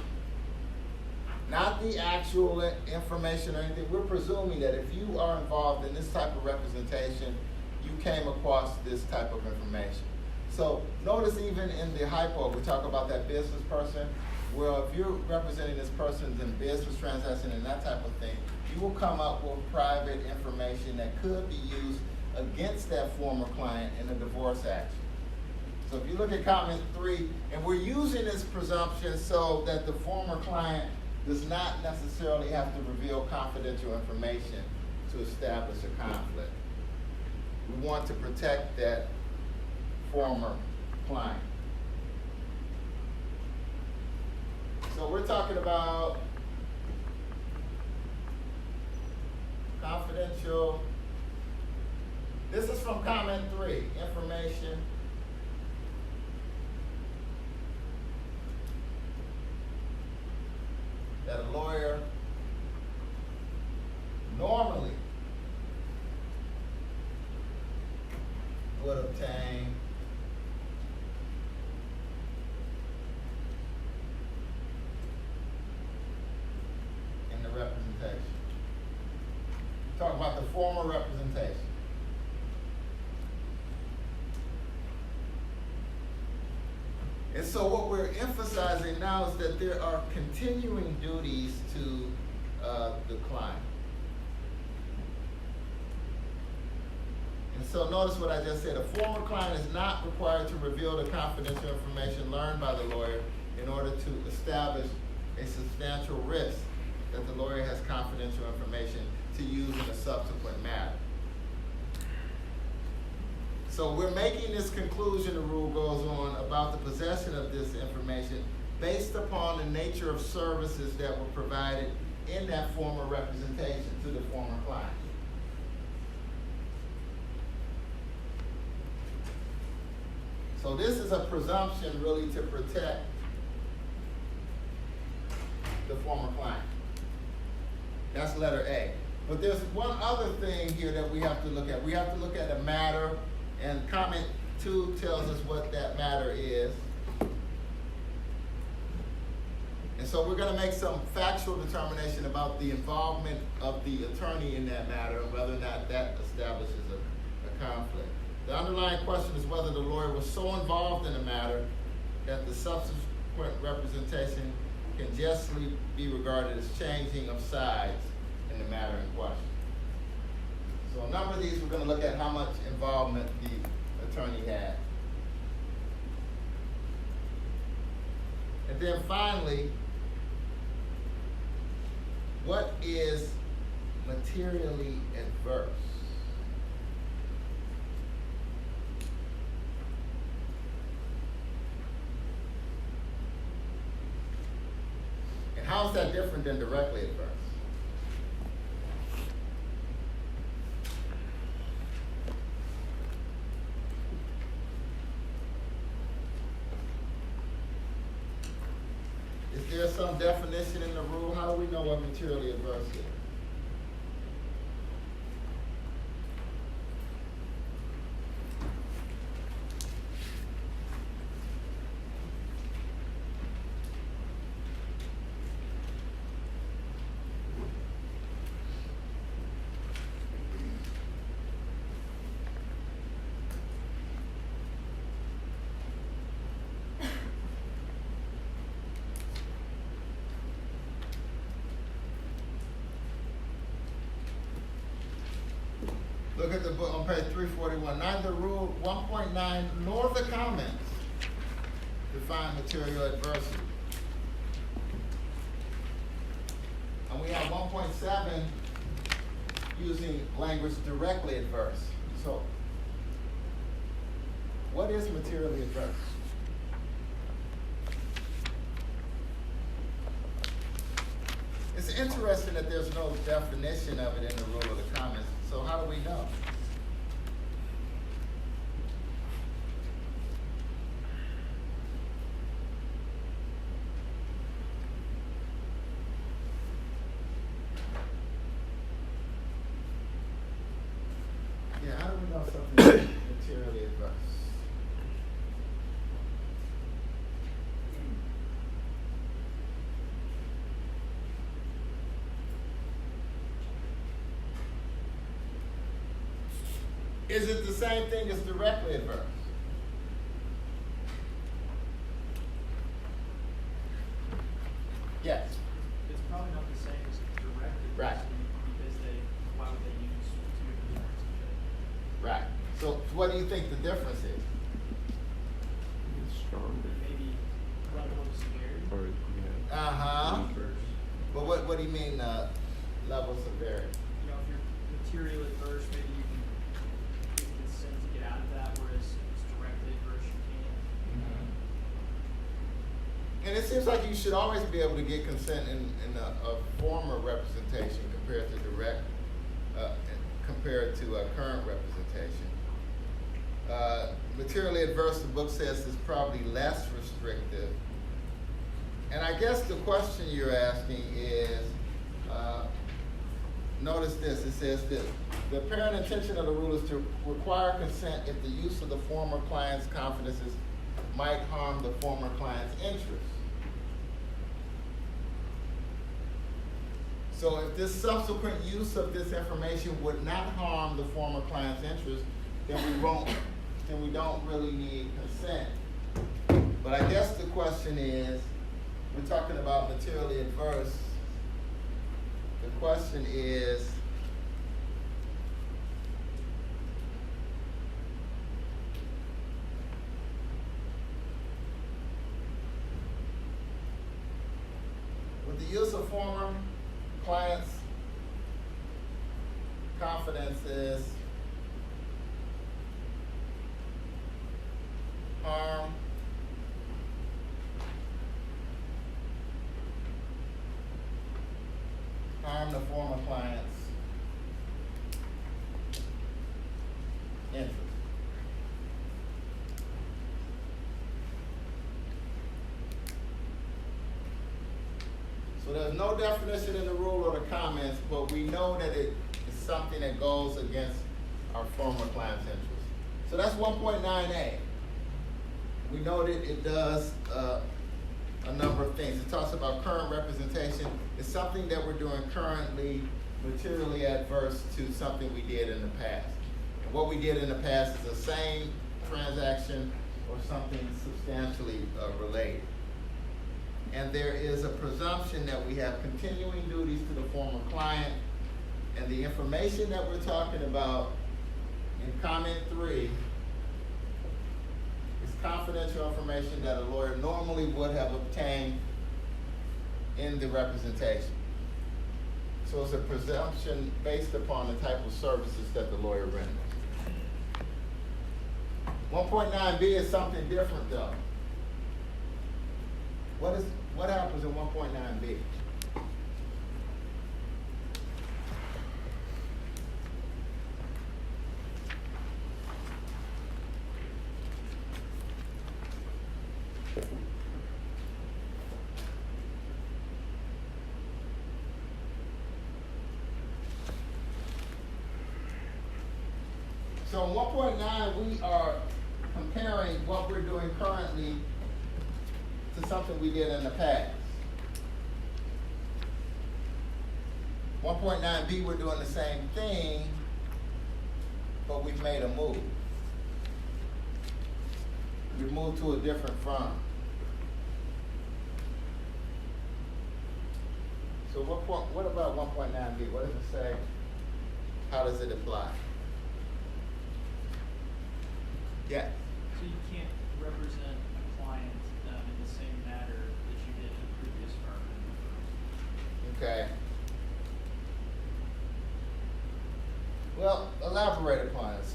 not the actual information or anything. We're presuming that if you are involved in this type of representation, you came across this type of information. So notice even in the hypo, we talk about that business person. Well, if you're representing this person in business transaction and that type of thing, you will come up with private information that could be used against that former client in a divorce action. So if you look at comment 3, and we're using this presumption so that the former client does not necessarily have to reveal confidential information to establish a conflict. We want to protect that former client. So we're talking about confidential. This is from comment 3, information that a lawyer normally would obtain in the representation. Talking about the former representation. And so what we're emphasizing now is that there are continuing duties to the client. And so notice what I just said. A former client is not required to reveal the confidential information learned by the lawyer in order to establish a substantial risk that the lawyer has confidential information to use in a subsequent matter. So we're making this conclusion, the rule goes on, about the possession of this information based upon the nature of services that were provided in that former representation to the former client. So this is a presumption really to protect the former client. That's letter A. But there's one other thing here that we have to look at. We have to look at a matter, and comment 2 tells us what that matter is. And so we're going to make some factual determination about the involvement of the attorney in that matter and whether or not that establishes a conflict. The underlying question is whether the lawyer was so involved in the matter that the subsequent representation can justly be regarded as changing of sides in the matter in question. So a number of these we're going to look at how much involvement the attorney had. And then finally, what is materially adverse? And how is that different than directly adverse? Is there some definition in the rule? How do we know what materially adverse is? Look at the book on page 341. Neither Rule 1.9 nor the comments define material adversity. And we have 1.7 using language directly adverse. So, what is materially adverse? It's interesting that there's no definition of it in the rule of the comments. So how do we know? Yeah, how do we know something is materially adverse? Is it the same thing as directly adverse? Yes. It's probably not the same as direct Right. adversity because why would they use two different terms of Right. So what do you think the difference is? It's stronger. maybe level of severity? Or, yeah. Uh-huh. Reverse. But what do you mean, level of severity? You know, if you're material adverse, maybe you can get consent to get out of that, whereas if it's directly adverse, you can't. And it seems like you should always be able to get consent in a former representation compared to direct, compared to a current representation. Materially adverse, the book says, is probably less restrictive. And I guess the question you're asking is, notice this, it says this: the apparent intention of the rule is to require consent if the use of the former client's confidences might harm the former client's interests. So if this subsequent use of this information would not harm the former client's interest, then we don't really need consent. But I guess the question is, we're talking about materially adverse. The question is, with the use of former clients' confidences harm the former client's interest. So there's no definition in the rule or the comments, but we know that it is something that goes against our former client's interest. So that's 1.9a. We know that it does a number of things. It talks about current representation. It's something that we're doing currently materially adverse to something we did in the past. And what we did in the past is the same transaction or something substantially related. And there is a presumption that we have continuing duties to the former client, and the information that we're talking about in comment 3 is confidential information that a lawyer normally would have obtained in the representation. So it's a presumption based upon the type of services that the lawyer renders. 1.9b is something different though. What happens in 1.9b? So in 1.9, we are comparing what we're doing currently to something we did in the past. 1.9b, we're doing the same thing, but we've made a move. We've moved to a different firm. So what about 1.9b? What does it say? How does it apply? Yeah. So you can't represent a client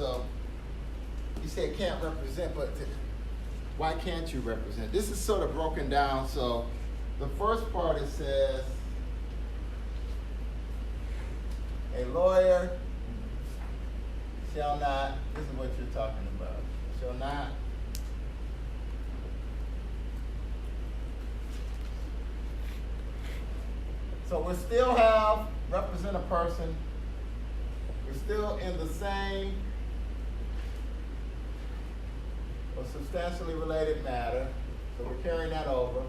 so you said can't represent, but why can't you represent? This is sort of broken down, so the first part it says, a lawyer shall not, this is what you're talking about, shall not so we still have represent a person, we're still in the same or substantially related matter, so we're carrying that over.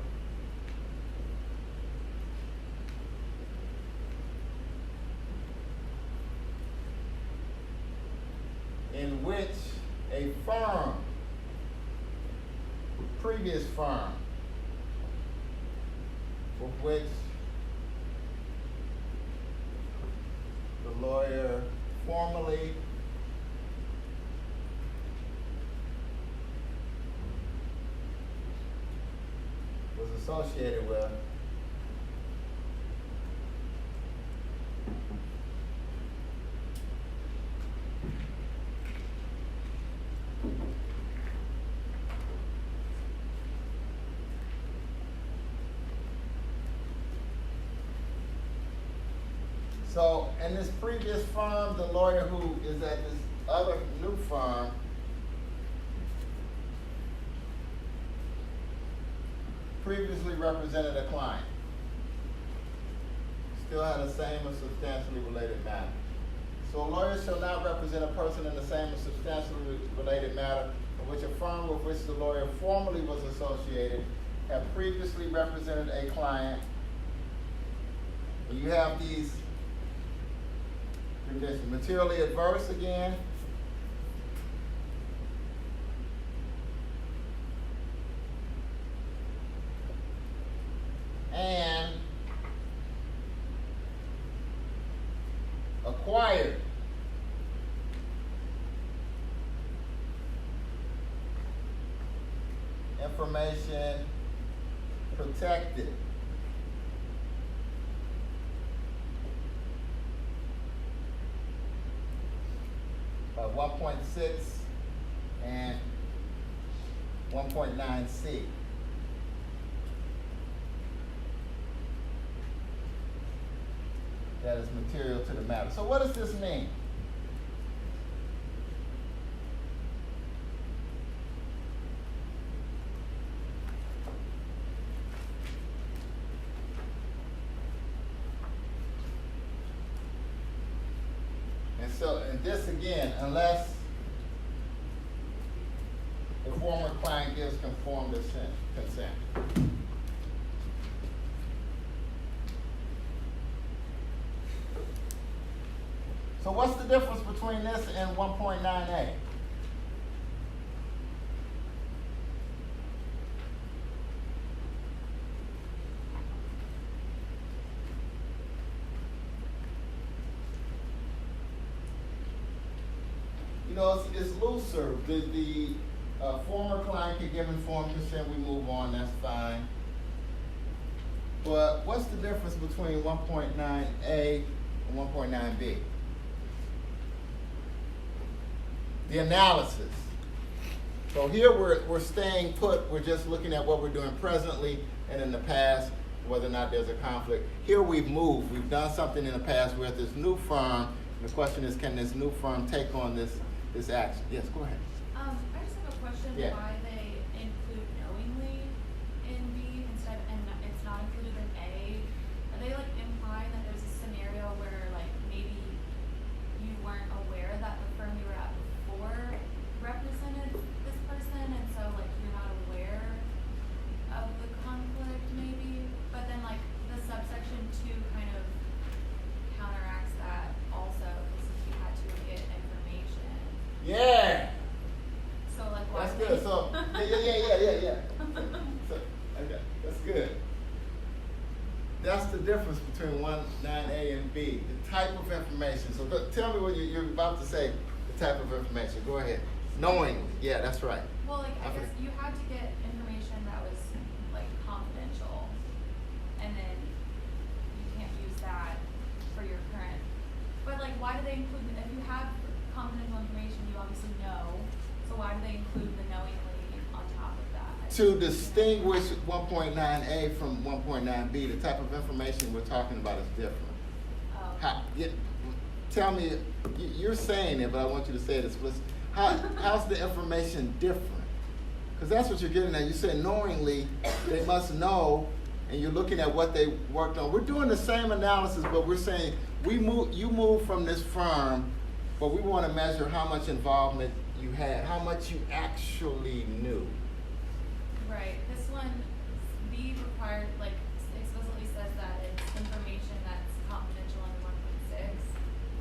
In which a firm, previous firm, with which the lawyer formally was associated with, so in this previous firm, the lawyer who is at this other new firm previously represented a client. Still had the same or substantially related matter. So a lawyer shall not represent a person in the same or substantially related matter in which a firm with which the lawyer formerly was associated had previously represented a client. When you have these conditions, materially adverse again, and acquired information protected. By 1.6 and 1.9C. That is material to the matter. So what does this mean? And this again, unless the former client gives conformed consent. So what's the difference between this and 1.9A? You know, it's looser. The former client can give informed consent, we move on, that's fine. But what's the difference between 1.9A and 1.9B? The analysis. So here we're staying put, we're just looking at what we're doing presently and in the past, whether or not there's a conflict. Here we've moved, we've done something in the past, we're at this new firm. The question is, can this new firm take on this action? Yes, go ahead. I just have a question. Yeah. Why they include knowingly in B instead, and it's not included in A? Are they like implying that there's a scenario where like maybe you weren't aware that the firm you were at before represented this person, and so like you're not aware of the conflict maybe? But then like the subsection 2 kind of counteracts that also, because you had to get information. Yeah. So like why? That's good. So yeah. So, okay, that's good. That's the difference between 1.9A and B. The type of information. So tell me what you're about to say. The type of information. Go ahead. Knowingly. Yeah, that's right. Well, like I guess you had to get information that was like confidential, and then you can't use that for your current. But like, why do they include? If you have confidential information, you To distinguish 1.9A from 1.9B, the type of information we're talking about is different. Tell me, you're saying it, but I want you to say it explicitly. How's the information different? Because that's what you're getting at. You said knowingly, they must know, and you're looking at what they worked on. We're doing the same analysis, but we're saying you moved from this firm, but we want to measure how much involvement you had, how much you actually knew. Right, this one, B required, like, explicitly says that it's information that's confidential under 1.6,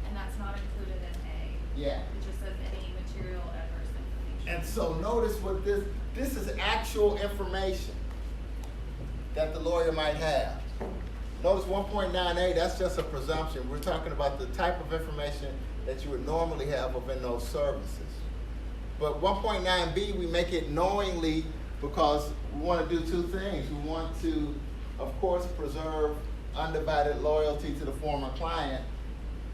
and that's not included in A. Yeah. It just says any material adverse information. And so notice what this is actual information that the lawyer might have. Notice 1.9A, that's just a presumption. We're talking about the type of information that you would normally have within those services. But 1.9B, we make it knowingly because we want to do two things. We want to, of course, preserve undivided loyalty to the former client,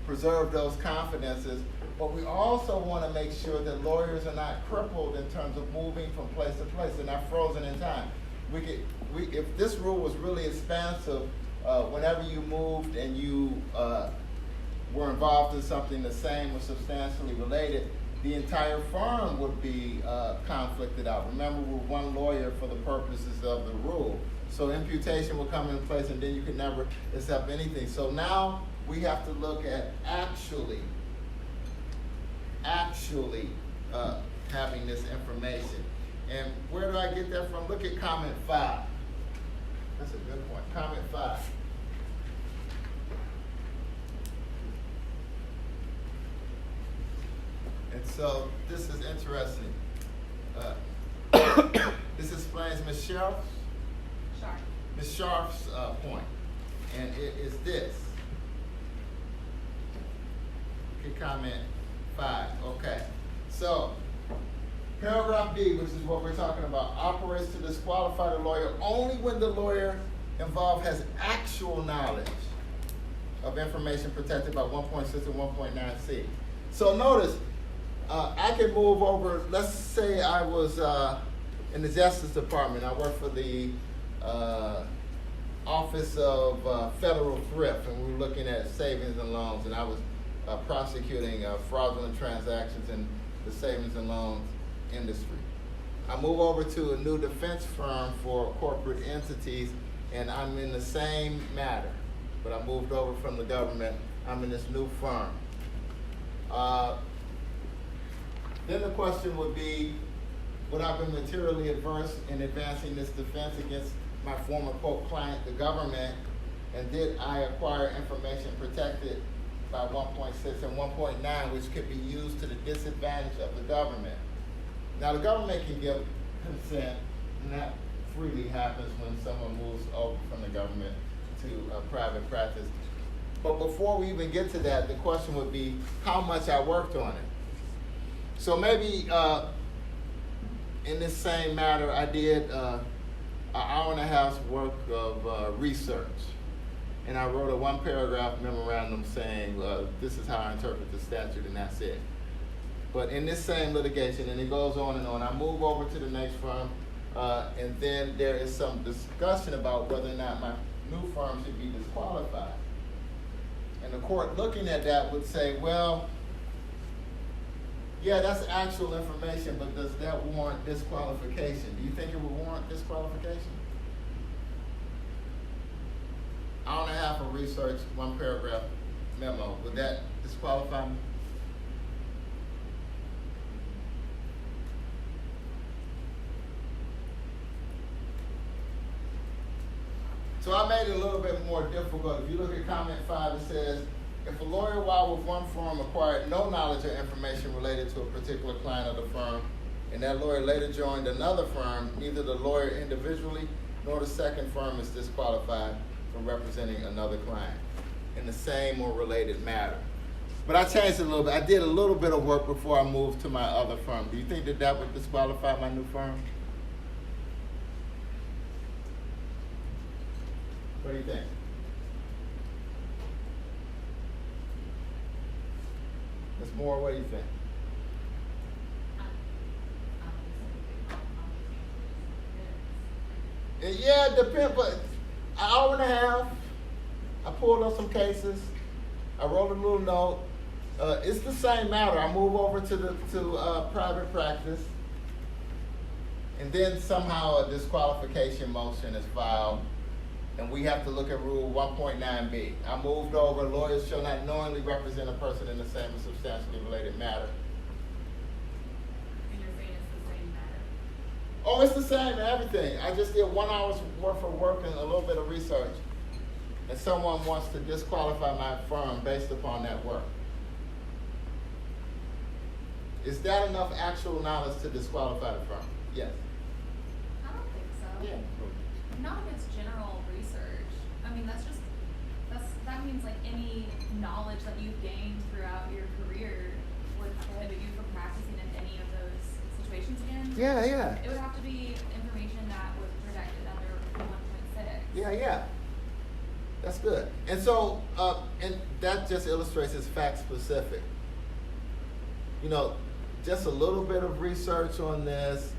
preserve those confidences, but we also want to make sure that lawyers are not crippled in terms of moving from place to place. They're not frozen in time. If this rule was really expansive, whenever you moved and you were involved in something the same or substantially related, the entire firm would be conflicted out. Remember, we're one lawyer for the purposes of the rule. So imputation will come into place and then you could never accept anything. So now we have to look at actually having this information. And where do I get that from? Look at comment 5. That's a good point. Comment 5. And so this is interesting. This explains Ms. Sharp's point. And it is this. Okay, comment 5. Okay. So, paragraph B, which is what we're talking about, operates to disqualify the lawyer only when the lawyer involved has actual knowledge of information protected by 1.6 and 1.9C. So notice, I can move over, let's say I was in the Justice Department. I work for the Office of Federal Thrift, and we were looking at savings and loans, and I was prosecuting fraudulent transactions in the savings and loans industry. I move over to a new defense firm for corporate entities, and I'm in the same matter, but I moved over from the government. I'm in this new firm. Then the question would be, would I be materially adverse in advancing this defense against my former quote client, the government, and did I acquire information protected by 1.6 and 1.9, which could be used to the disadvantage of the government? Now, the government can give consent, and that freely happens when someone moves over from the government to private practice. But before we even get to that, the question would be how much I worked on it. So maybe in this same matter, I did an hour and a half's work of research. And I wrote a one-paragraph memorandum saying, this is how I interpret the statute, and that's it. But in this same litigation, and it goes on and on, I move over to the next firm, and then there is some discussion about whether or not my new firm should be disqualified. And the court looking at that would say, well, yeah, that's actual information, but does that warrant disqualification? Do you think it would warrant disqualification? Hour and a half of research, one paragraph memo, would that disqualify me? So I made it a little bit more difficult. If you look at comment 5, it says, if a lawyer while with one firm acquired no knowledge or information related to a particular client of the firm, and that lawyer later joined another firm, neither the lawyer individually nor the second firm is disqualified from representing another client in the same or related matter. But I changed it a little bit. I did a little bit of work before I moved to my other firm. Do you think that that would disqualify my new firm? What do you think? Ms. Moore, what do you think? Yeah, it depends, but an hour and a half. I pulled up some cases. I wrote a little note. It's the same matter. I move over to private practice, and then somehow a disqualification motion is filed, and we have to look at Rule 1.9b. I moved over. Lawyers shall not knowingly represent a person in the same or substantially related matter. And you're saying it's the same matter? Oh, it's the same, everything. I just did 1 hour's worth of work and a little bit of research, and someone wants to disqualify my firm based upon that work. Is that enough actual knowledge to disqualify the firm? Yes. I don't think so. Yeah. Not if it's general research. I mean, that means like any knowledge that you've gained throughout your career would prohibit you from practicing in any of those situations again. Yeah. It would have to be information that was protected under 1.6. Yeah. That's good. And so, and that just illustrates it's fact specific. You know, just a little bit of research on this,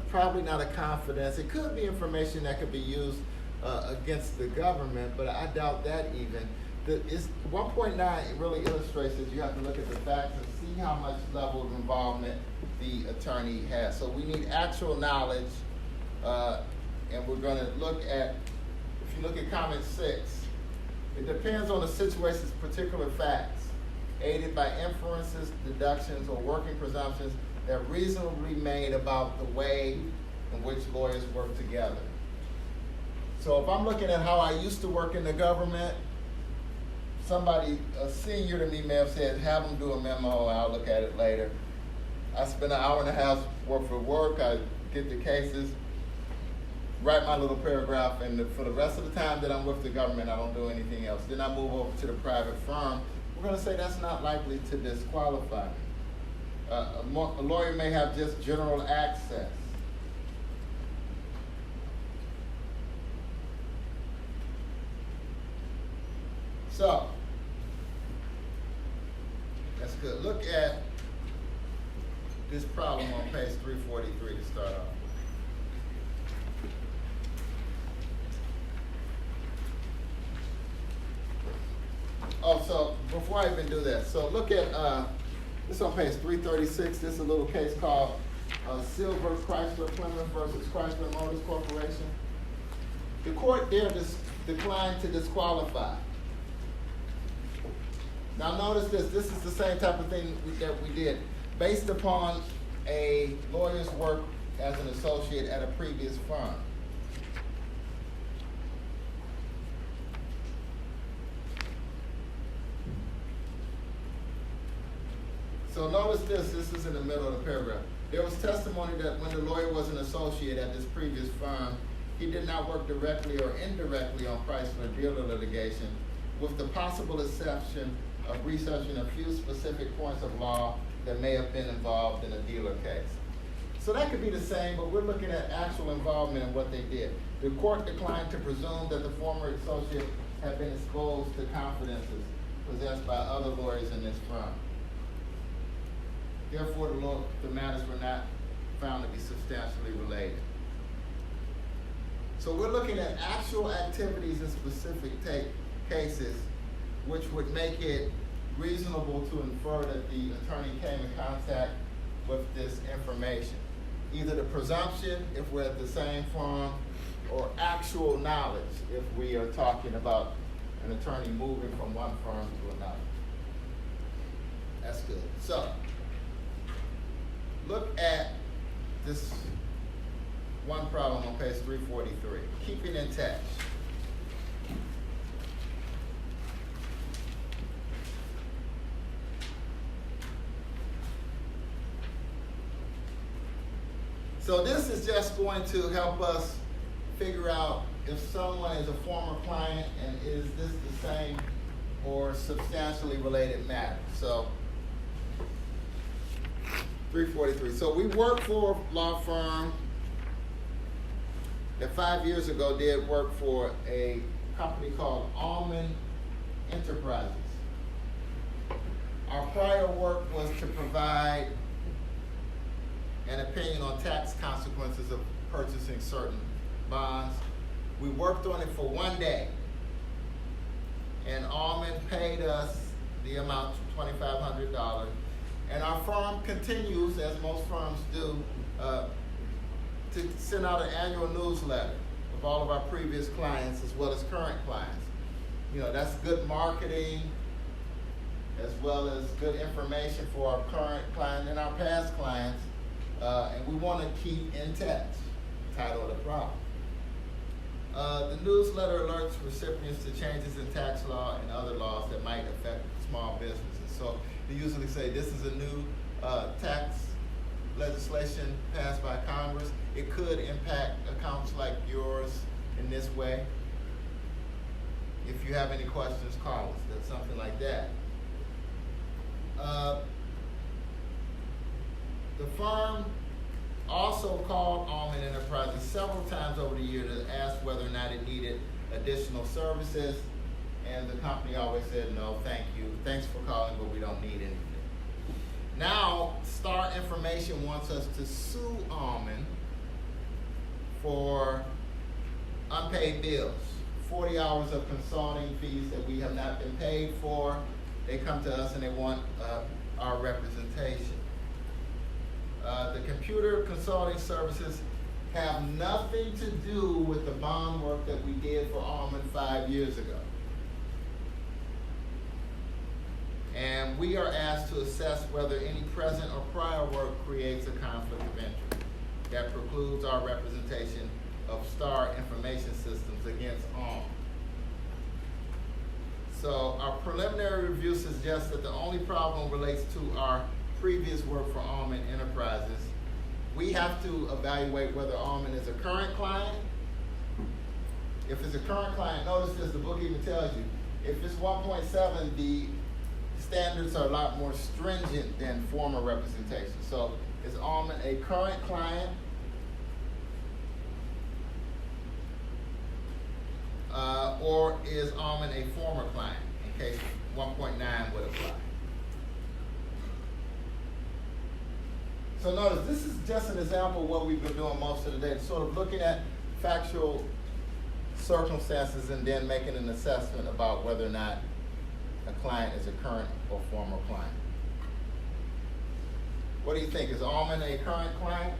probably not a confidence. It could be information that could be used against the government, but I doubt that even. 1.9 really illustrates that you have to look at the facts and see how much level of involvement the attorney has. So we need actual knowledge, and we're going to look at, if you look at comment 6, it depends on the situation's particular facts, aided by inferences, deductions, or working presumptions that reasonably made about the way in which lawyers work together. So if I'm looking at how I used to work in the government, somebody, a senior to me may have said, have them do a memo, I'll look at it later. I spend an hour and a half worth of work, I get the cases, write my little paragraph, and for the rest of the time that I'm with the government, I don't do anything else. Then I move over to the private firm. We're going to say that's not likely to disqualify me. A lawyer may have just general access. So, that's good. Look at this problem on page 343 to start off. Oh, so before I even do that, so look at this on page 336. This is a little case called Silver Chrysler Plymouth versus Chrysler Motors Corporation. The court there declined to disqualify. Now notice this. This is the same type of thing that we did, based upon a lawyer's work as an associate at a previous firm. So notice this is in the middle of the paragraph. There was testimony that when the lawyer was an associate at this previous firm, he did not work directly or indirectly on Chrysler dealer litigation, with the possible exception of researching a few specific points of law that may have been involved in a dealer case. So that could be the same, but we're looking at actual involvement in what they did. The court declined to presume that the former associate had been exposed to confidences possessed by other lawyers in this firm. Therefore, the matters were not found to be substantially related. So we're looking at actual activities in specific cases, which would make it reasonable to infer that the attorney came in contact with this information. Either the presumption, if we're at the same firm, or actual knowledge, if we are talking about an attorney moving from one firm to another. That's good. So, look at this one problem on page 343, keeping in touch. So this is just going to help us figure out if someone is a former client and is this the same or substantially related matter. So 343. So we work for a law firm that 5 years ago did work for a company called Allman Enterprises. Our prior work was to provide an opinion on tax consequences of purchasing certain bonds. We worked on it for 1 day. And Almond paid us the amount of $2,500. And our firm continues, as most firms do, to send out an annual newsletter of all of our previous clients as well as current clients. You know, that's good marketing as well as good information for our current client and our past clients. And we want to keep in touch. Title of the problem. The newsletter alerts recipients to changes in tax law and other laws that might affect small businesses. So they usually say this is a new tax legislation passed by Congress. It could impact accounts like yours in this way. If you have any questions, call us. That's something like that. The firm also called Almond Enterprises several times over the year to ask whether or not it needed additional services, and the company always said, no, thank you. Thanks for calling, but we don't need anything. Now, Star Information wants us to sue Almond for unpaid bills, 40 hours of consulting fees that we have not been paid for. They come to us and they want our representation. The computer consulting services have nothing to do with the bond work that we did for Almond 5 years ago. And we are asked to assess whether any present or prior work creates a conflict of interest that precludes our representation of Star Information Systems against Almond. So our preliminary review suggests that the only problem relates to our previous work for Almond Enterprises. We have to evaluate whether Almond is a current client. If it's a current client, notice this, the book even tells you, if it's 1.7, the standards are a lot more stringent than former representation. So is Almond a current client? Or is Almond a former client, in case 1.9 would apply? So notice, this is just an example of what we've been doing most of the day, sort of looking at factual circumstances and then making an assessment about whether or not a client is a current or former client. What do you think? Is Almond a current client?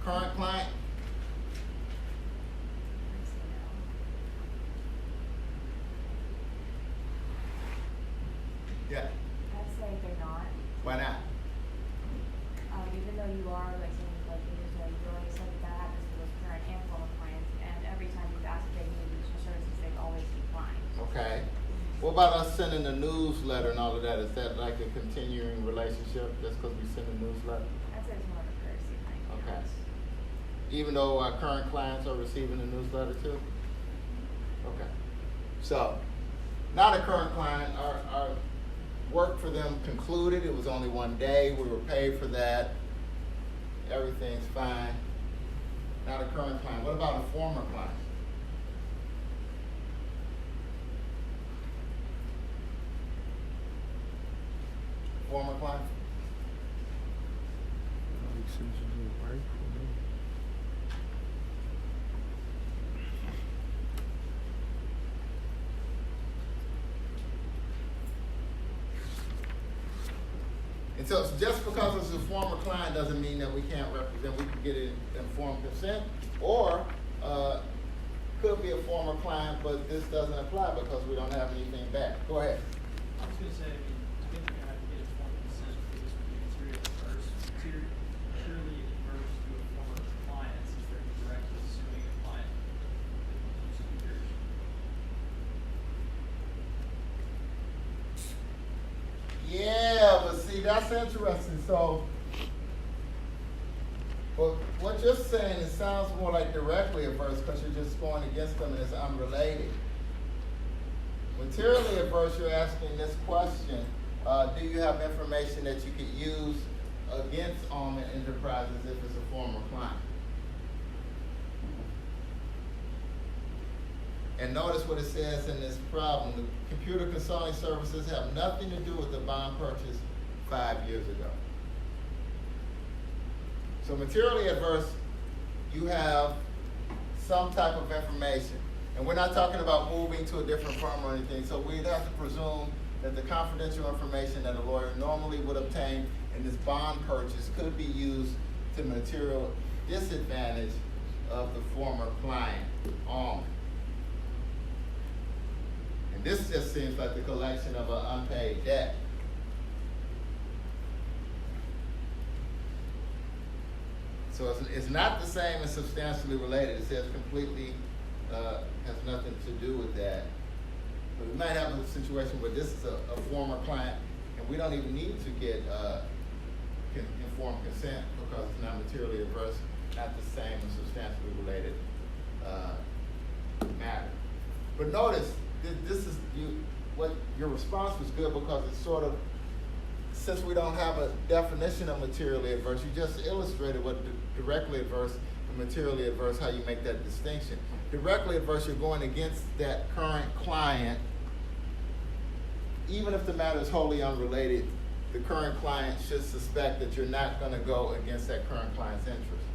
Current client? Yeah. I'd say they're not. Why not? Even though you are, like, saying, like, you already said that happens for those current and former clients, and every time you've asked if they need additional services, they've always declined. Okay. What about us sending a newsletter and all of that? Is that like a continuing relationship just because we send a newsletter? I'd say it's more of a courtesy thing. Okay. Even though our current clients are receiving a newsletter too? Okay. So, not a current client. Our work for them concluded. It was only 1 day. We were paid for that. Everything's fine. Not a current client. What about a former client? Former client? And so just because it's a former client doesn't mean that we can't represent. We can get an informed consent, or could be a former client, but this doesn't apply because we don't have anything back. Go ahead. I was gonna say, I mean, I think you're gonna have to get informed consent for this to be materially adverse to a former client since they're directly suing a client for 2 years. Yeah, but see, that's interesting. So, but what you're saying, it sounds more like directly adverse because you're just going against them and it's unrelated. Materially adverse, you're asking this question, do you have information that you could use against Almond enterprise as if it's a former client. And notice what it says in this problem. The computer consulting services have nothing to do with the bond purchase 5 years ago. So materially adverse, you have some type of information. And we're not talking about moving to a different firm or anything, so we'd have to presume that the confidential information that a lawyer normally would obtain in this bond purchase could be used to material disadvantage of the former client only. And this just seems like the collection of an unpaid debt. So it's not the same as substantially related. It says completely has nothing to do with that. But we might have a situation where this is a former client, and we don't even need to get informed consent because it's not materially adverse, not the same as substantially related matter. But notice, this is what your response was good because it's sort of, since we don't have a definition of materially adverse, you just illustrated what directly adverse and materially adverse, how you make that distinction. Directly adverse, you're going against that current client. Even if the matter is wholly unrelated, the current client should suspect that you're not going to go against that current client's interest.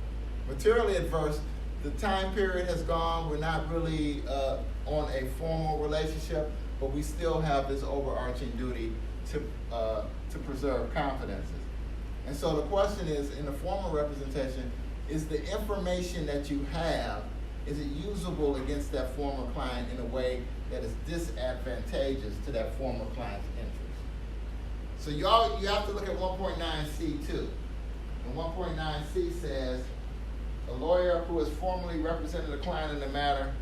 Materially adverse, the time period has gone. We're not really on a formal relationship, but we still have this overarching duty to preserve confidences. And so the question is, in the formal representation, is the information that you have, is it usable against that former client in a way that is disadvantageous to that former client's interest? So you have to look at 1.9C too. And 1.9C says, a lawyer who has formally represented a client in the matter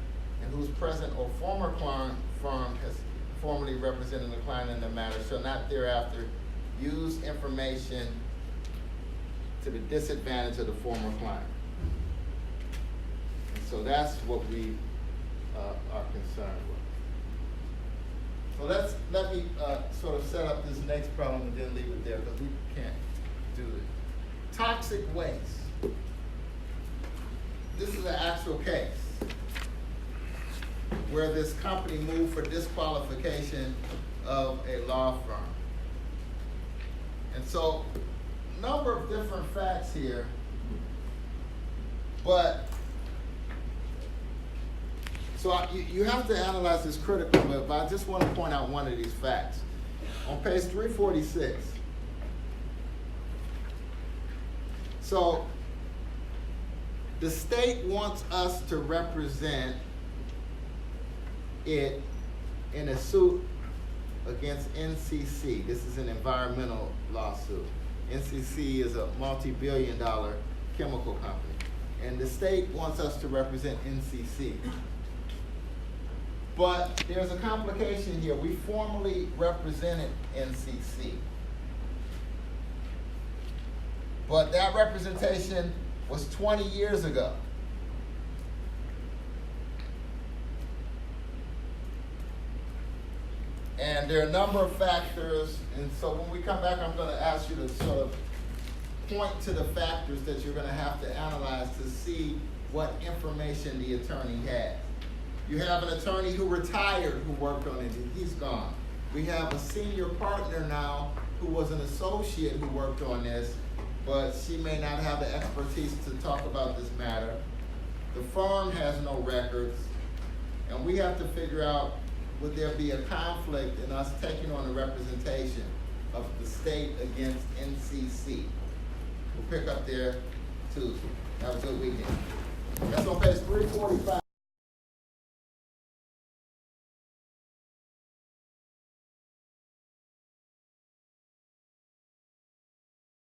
and whose present or former client firm has formally represented the client in the matter shall not thereafter use information to the disadvantage of the former client. And so that's what we are concerned with. So let me sort of set up this next problem and then leave it there because we can't do it. Toxic waste. This is an actual case where this company moved for disqualification of a law firm. And so, a number of different facts here, but so you have to analyze this critically, but I just want to point out one of these facts. On page 346, so the state wants us to represent it in a suit against NCC. This is an environmental lawsuit. NCC is a multi-billion-dollar chemical company. And the state wants us to represent NCC. But there's a complication here. We formally represented NCC. But that representation was 20 years ago. And there are a number of factors, and so when we come back, I'm going to ask you to sort of point to the factors that you're going to have to analyze to see what information the attorney has. You have an attorney who retired who worked on it, and he's gone. We have a senior partner now who was an associate who worked on this, but she may not have the expertise to talk about this matter. The firm has no records, and we have to figure out, would there be a conflict in us taking on the representation of the state against NCC? We'll pick up there Tuesday. Have a good weekend. That's on page 345.